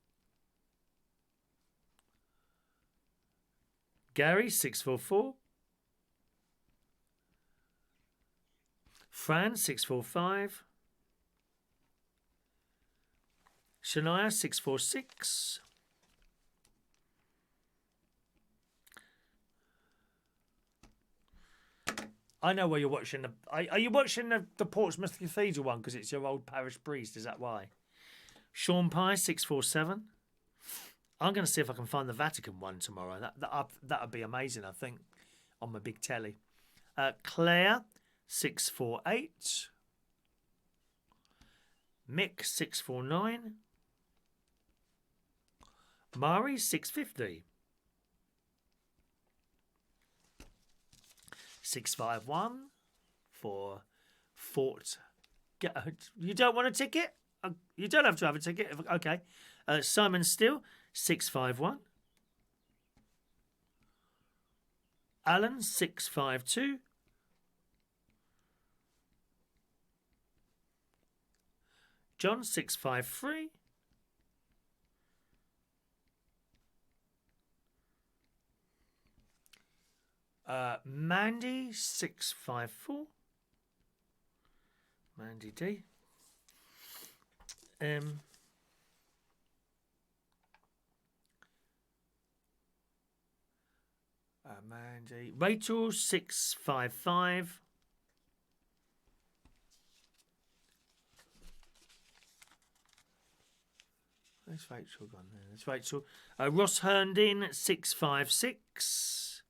Gary, 644. Fran, 645. Shania, 646. I know where you're watching. Are you watching the Portsmouth Cathedral one because it's your old parish priest? Is that why? Sean Pye, 647. I'm going to see if I can find the Vatican one tomorrow. That would be amazing, I think, on my big telly. Claire, 648. Mick, 649. Mari, 650. 651 for Fort. You don't want a ticket? You don't have to have a ticket. Okay. Simon Steele, 651. Alan, 652. John, 653. Mandy, 654. Mandy D. Mandy. Rachel, 655. Where's Rachel gone there? There's Rachel. Ross Herndon, 656.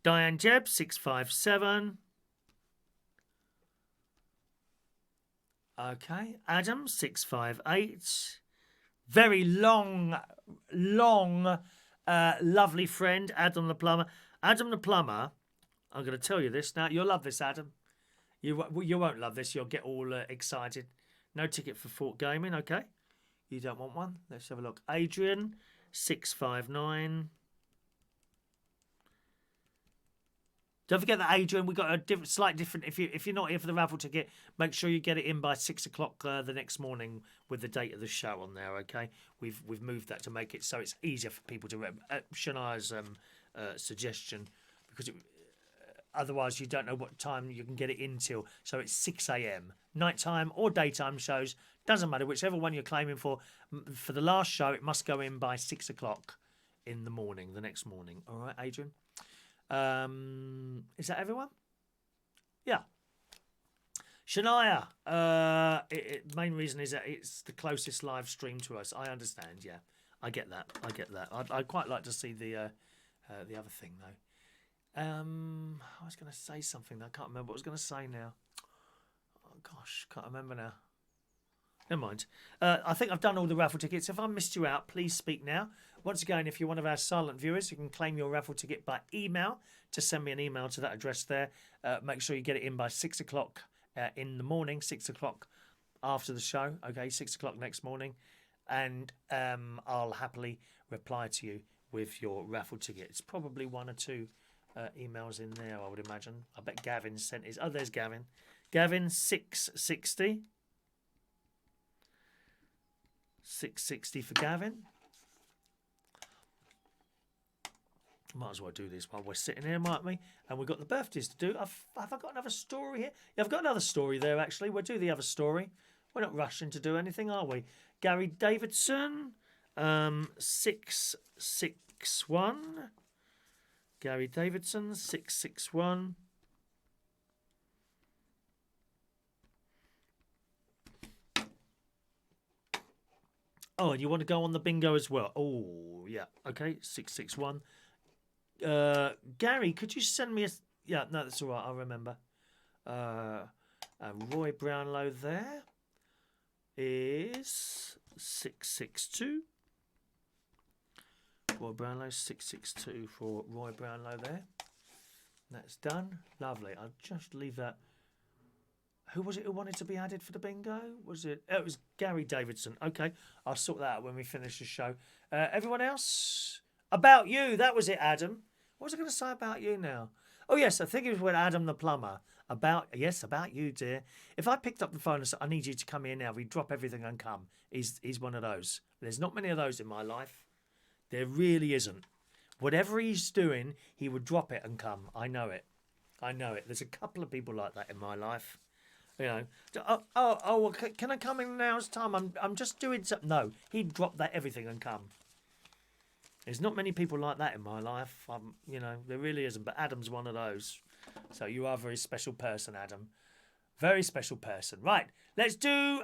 Diane Jebb, 657. Okay. Adam, 658. Very long, lovely friend, Adam the Plumber. Adam the Plumber, I'm going to tell you this now. You'll love this, Adam. You won't love this. You'll get all excited. No ticket for Fort Gaming, okay? You don't want one? Let's have a look. Adrian, 659. Don't forget that, Adrian, we've got a slight different. If you're not here for the raffle ticket, make sure you get it in by 6 o'clock the next morning with the date of the show on there. Okay, we've moved that to make it so it's easier for people to. Shania's suggestion, because otherwise you don't know what time you can get it in till. So it's 6 a.m. nighttime or daytime shows, doesn't matter, whichever one you're claiming for. For the last show, it must go in by 6 o'clock in the morning, the next morning. All right, Adrian. Is that everyone? Yeah. Shania, main reason is that it's the closest live stream to us. I understand, yeah. I get that. I'd quite like to see the other thing, though. I was going to say something. I can't remember what I was going to say now. Oh, gosh, can't remember now. Never mind. I think I've done all the raffle tickets. If I missed you out, please speak now. Once again, if you're one of our silent viewers, you can claim your raffle ticket by email. Just send me an email to that address there. Make sure you get it in by 6 o'clock in the morning, 6 o'clock after the show. Okay, 6 o'clock next morning. And I'll happily reply to you with your raffle ticket. It's probably 1 or 2 emails in there, I would imagine. I bet Gavin sent his. Oh, there's Gavin. Gavin, 660. 660 for Gavin. Might as well do this while we're sitting here, mightn't we? And we've got the birthdays to do. Have I got another story here? Yeah, I've got another story there, actually. We'll do the other story. We're not rushing to do anything, are we? Gary Davidson, 661. Gary Davidson, 661. Oh, and you want to go on the bingo as well? Oh, yeah. Okay, 661. Gary, could you send me a... Yeah, no, that's all right. I'll remember. Roy Brownlow there is 662. Roy Brownlow, 662 for Roy Brownlow there. That's done. Lovely. I'll just leave that... Who was it who wanted to be added for the bingo? Was it? Oh, it was Gary Davidson. Okay, I'll sort that out when we finish the show. Everyone else? About you. That was it, Adam. What was I going to say about you now? Oh, yes, I think it was when Adam the plumber. About you, dear. If I picked up the phone and said, I need you to come here now, we drop everything and come. He's one of those. There's not many of those in my life. There really isn't. Whatever he's doing, he would drop it and come. I know it. There's a couple of people like that in my life. You know, well, can I come in now? It's time. I'm just doing something. No, he'd drop that everything and come. There's not many people like that in my life. You know, there really isn't. But Adam's one of those. So you are a very special person, Adam. Very special person. Right, let's do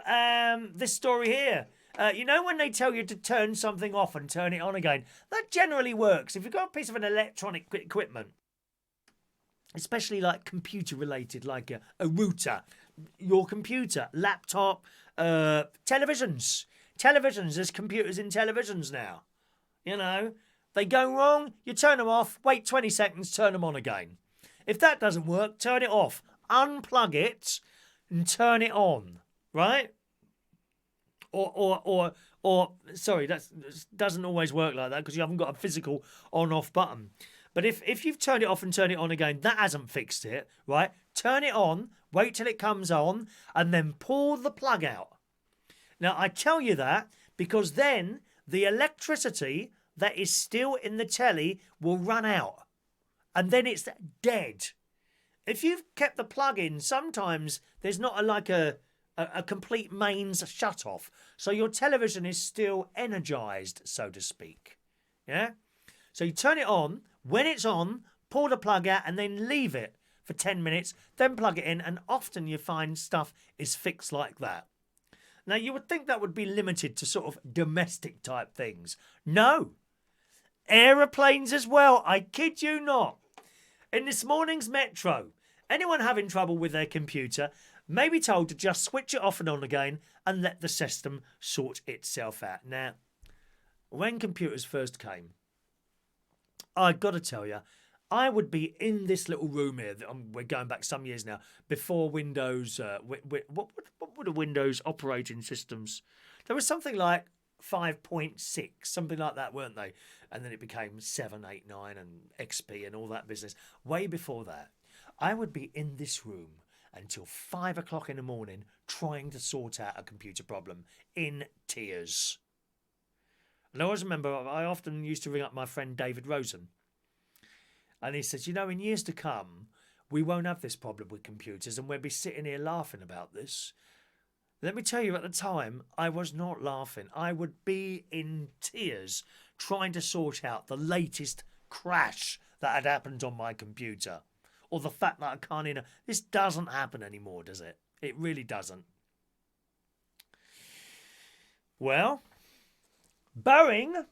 this story here. You know when they tell you to turn something off and turn it on again? That generally works. If you've got a piece of an electronic equipment, especially like computer related, like a router, your computer, laptop, televisions. There's computers in televisions now. You know, they go wrong, you turn them off, wait 20 seconds, turn them on again. If that doesn't work, turn it off, unplug it and turn it on, right? Or sorry, that doesn't always work like that because you haven't got a physical on-off button. But if you've turned it off and turned it on again, that hasn't fixed it, right? Turn it on, wait till it comes on, and then pull the plug out. Now, I tell you that because then the electricity that is still in the telly will run out. And then it's dead. If you've kept the plug in, sometimes there's not a complete mains shut-off. So your television is still energised, so to speak. Yeah? So you turn it on. When it's on, pull the plug out and then leave it for 10 minutes. Then plug it in. And often you find stuff is fixed like that. Now, you would think that would be limited to sort of domestic type things. No. Aeroplanes as well. I kid you not. In this morning's Metro, anyone having trouble with their computer may be told to just switch it off and on again and let the system sort itself out. Now, when computers first came, I've got to tell you, I would be in this little room here. We're going back some years now. Before Windows, what were the Windows operating systems? There was something like 5.6, something like that, weren't they? And then it became 7, 8, 9 and XP and all that business. Way before that, I would be in this room until 5 o'clock in the morning trying to sort out a computer problem in tears. And I always remember I often used to ring up my friend David Rosen. And he says, you know, in years to come, we won't have this problem with computers and we'll be sitting here laughing about this. Let me tell you, at the time, I was not laughing. I would be in tears trying to sort out the latest crash that had happened on my computer. Or the fact that I can't even... This doesn't happen anymore, does it? It really doesn't. Well, Boeing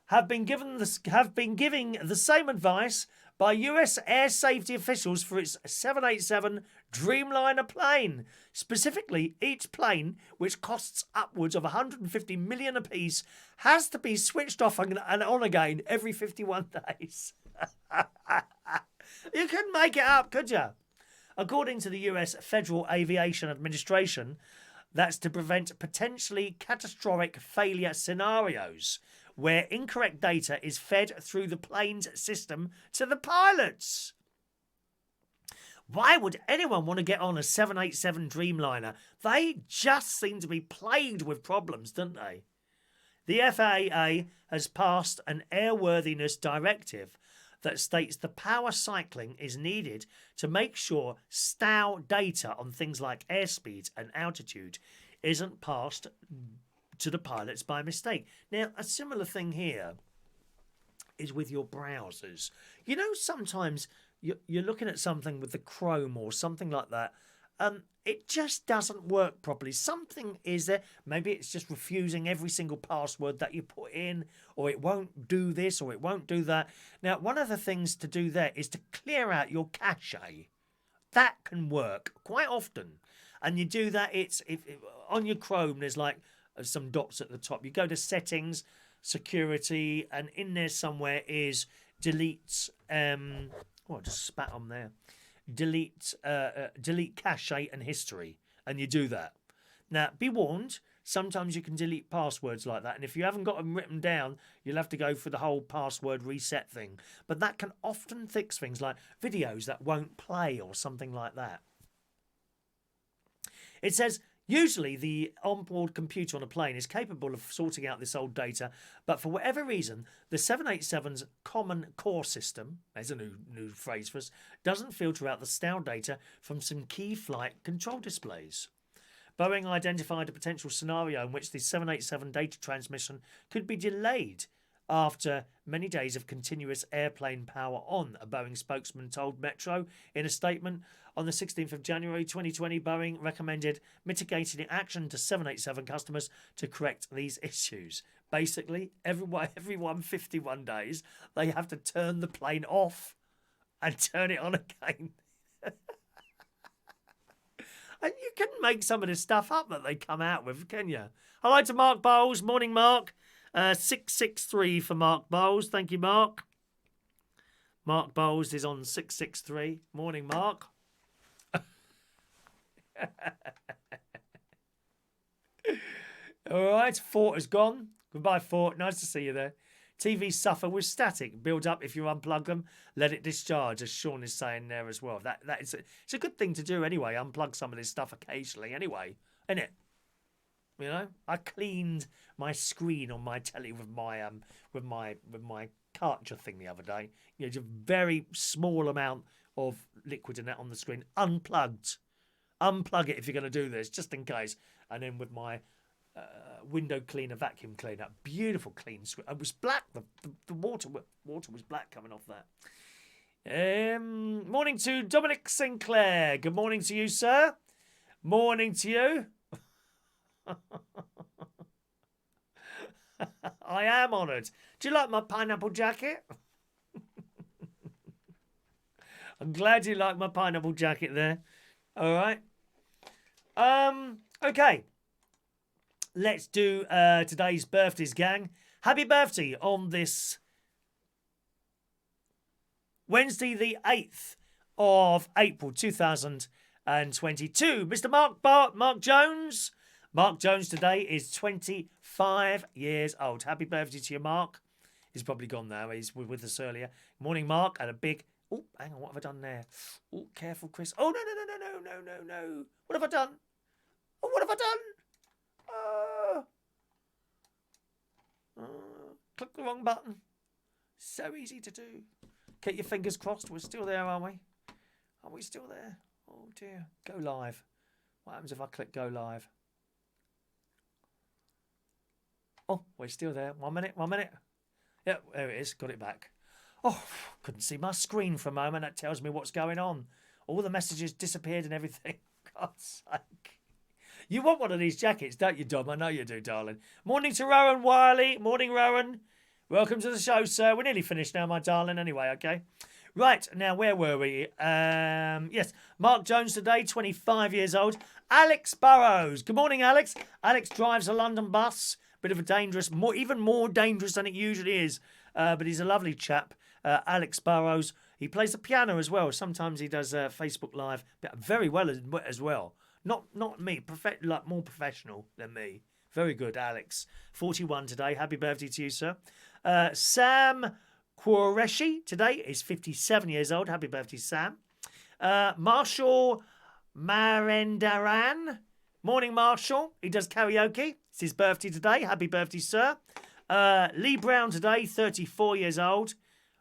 have been giving the same advice by US air safety officials for its 787 Dreamliner plane. Specifically, each plane, which costs upwards of 150 million apiece, has to be switched off and on again every 51 days. You couldn't make it up, could you? According to the US Federal Aviation Administration, that's to prevent potentially catastrophic failure scenarios where incorrect data is fed through the plane's system to the pilots. Why would anyone want to get on a 787 Dreamliner? They just seem to be plagued with problems, don't they? The FAA has passed an airworthiness directive that states the power cycling is needed to make sure STOW data on things like airspeed and altitude isn't passed to the pilots by mistake. Now, a similar thing here is with your browsers. You know, sometimes you're looking at something with the Chrome or something like that, it just doesn't work properly. Something is there. Maybe it's just refusing every single password that you put in, or it won't do this, or it won't do that. Now, one of the things to do there is to clear out your cache. That can work quite often. And you do that, if on your Chrome, there's like some dots at the top. You go to settings, security, and in there somewhere is delete. I just spat on there. Delete cache and history, and you do that. Now, be warned, sometimes you can delete passwords like that, and if you haven't got them written down, you'll have to go for the whole password reset thing. But that can often fix things like videos that won't play or something like that. It says, usually the onboard computer on a plane is capable of sorting out this old data, but for whatever reason, the 787's Common Core System, there's a new phrase for us, doesn't filter out the STOW data from some key flight control displays. Boeing identified a potential scenario in which the 787 data transmission could be delayed after many days of continuous airplane power on, a Boeing spokesman told Metro in a statement. On the 16th of January 2020, Boeing recommended mitigating action to 787 customers to correct these issues. Basically, every 51 days, they have to turn the plane off and turn it on again. And you can make some of this stuff up that they come out with, can you? Hello to Mark Bowles. Morning, Mark. 663 for Mark Bowles. Thank you, Mark. Mark Bowles is on 663. Morning, Mark. All right, Fort has gone. Goodbye, Fort. Nice to see you there. TVs suffer with static. Build up if you unplug them. Let it discharge, as Sean is saying there as well. It's a good thing to do anyway. Unplug some of this stuff occasionally anyway, isn't it? You know, I cleaned my screen on my telly with my Karcher thing the other day. You know, just a very small amount of liquid in that on the screen. Unplugged. Unplug it if you're going to do this, just in case. And then with my window cleaner, vacuum cleaner, beautiful clean screen. It was black. The water was black coming off that. Morning to Dominic Sinclair. Good morning to you, sir. Morning to you. I am honoured. Do you like my pineapple jacket? I'm glad you like my pineapple jacket there. All right. Okay. Let's do today's birthdays, gang. Happy birthday on this Wednesday, the 8th of April, 2022. Mr. Marc Jones. Marc Jones today is 25 years old. Happy birthday to you, Marc. He's probably gone now. He's with us earlier. Morning, Marc. And a big... Oh, hang on. What have I done there? Oh, careful, Chris. Oh, no. What have I done? Oh, what have I done? Click the wrong button. So easy to do. Keep your fingers crossed. We're still there, aren't we? Are we still there? Oh, dear. Go live. What happens if I click go live? Oh, we're still there. 1 minute. Yep, there it is. Got it back. Oh, couldn't see my screen for a moment. That tells me what's going on. All the messages disappeared and everything. God's sake. You want one of these jackets, don't you, Dom? I know you do, darling. Morning to Rowan Wiley. Morning, Rowan. Welcome to the show, sir. We're nearly finished now, my darling, anyway, okay? Right, now where were we? Yes, Marc Jones today, 25 years old. Alex Burrows. Good morning, Alex. Alex drives a London bus. Bit of a dangerous, even more dangerous than it usually is. But he's a lovely chap. Alex Burrows. He plays the piano as well. Sometimes he does Facebook Live, but very well as well. Not me, more professional than me. Very good, Alex. 41 today. Happy birthday to you, sir. Sam Qureshi today is 57 years old. Happy birthday, Sam. Marshall Marendaran. Morning, Marshall. He does karaoke. It's his birthday today. Happy birthday, sir. Leigh Brown today, 34 years old.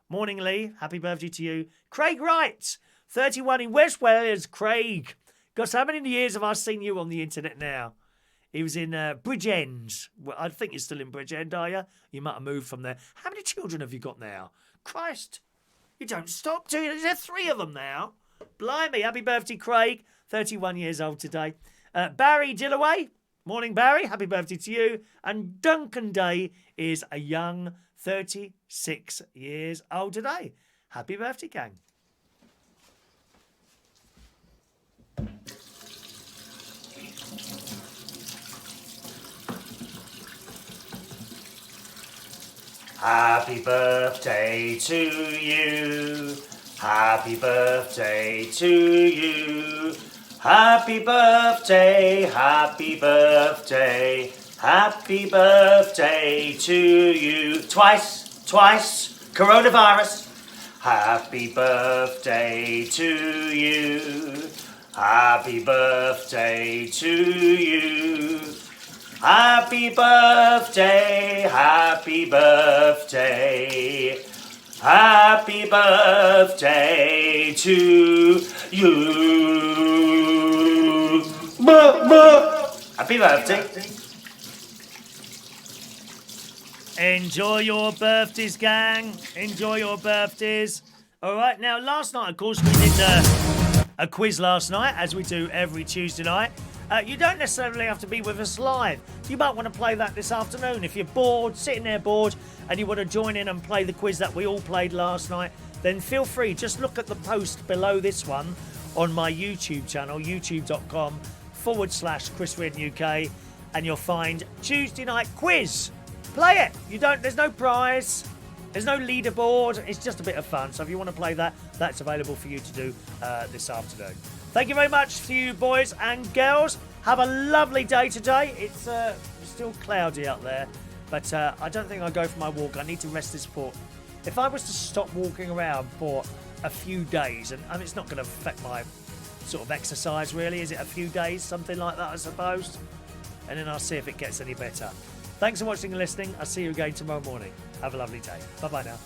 Morning, Leigh. Happy birthday to you. Craig Wright, 31 in West Wales. Craig. Gosh, how many years have I seen you on the internet now? He was in Bridgend. Well, I think you're still in Bridgend, are you? You might have moved from there. How many children have you got now? Christ, you don't stop, do you? There's 3 of them now. Blimey, happy birthday, Craig. 31 years old today. Barry Dillaway. Morning, Barry. Happy birthday to you. And Duncan Day is a young 36 years old today. Happy birthday, gang. Happy birthday to you. Happy birthday to you. Happy birthday, happy birthday, happy birthday to you. Twice, coronavirus. Happy birthday to you. Happy birthday to you. Happy birthday, happy birthday. Happy birthday to you. Happy birthday. Enjoy your birthdays, gang. Enjoy your birthdays. All right, now last night, of course, we did a quiz last night, as we do every Tuesday night. You don't necessarily have to be with us live. You might want to play that this afternoon. If you're bored, sitting there bored, and you want to join in and play the quiz that we all played last night, then feel free. Just look at the post below this one on my YouTube channel, youtube.com/Chris Redden UK, and you'll find Tuesday night quiz. Play it. There's no prize. There's no leaderboard. It's just a bit of fun. So if you want to play that, that's available for you to do this afternoon. Thank you very much to you boys and girls. Have a lovely day today. It's still cloudy out there, but I don't think I'll go for my walk. I need to rest this foot. If I was to stop walking around for a few days, and it's not going to affect my sort of exercise really, is it? A few days, something like that, I suppose. And then I'll see if it gets any better. Thanks for watching and listening. I'll see you again tomorrow morning. Have a lovely day. Bye-bye now.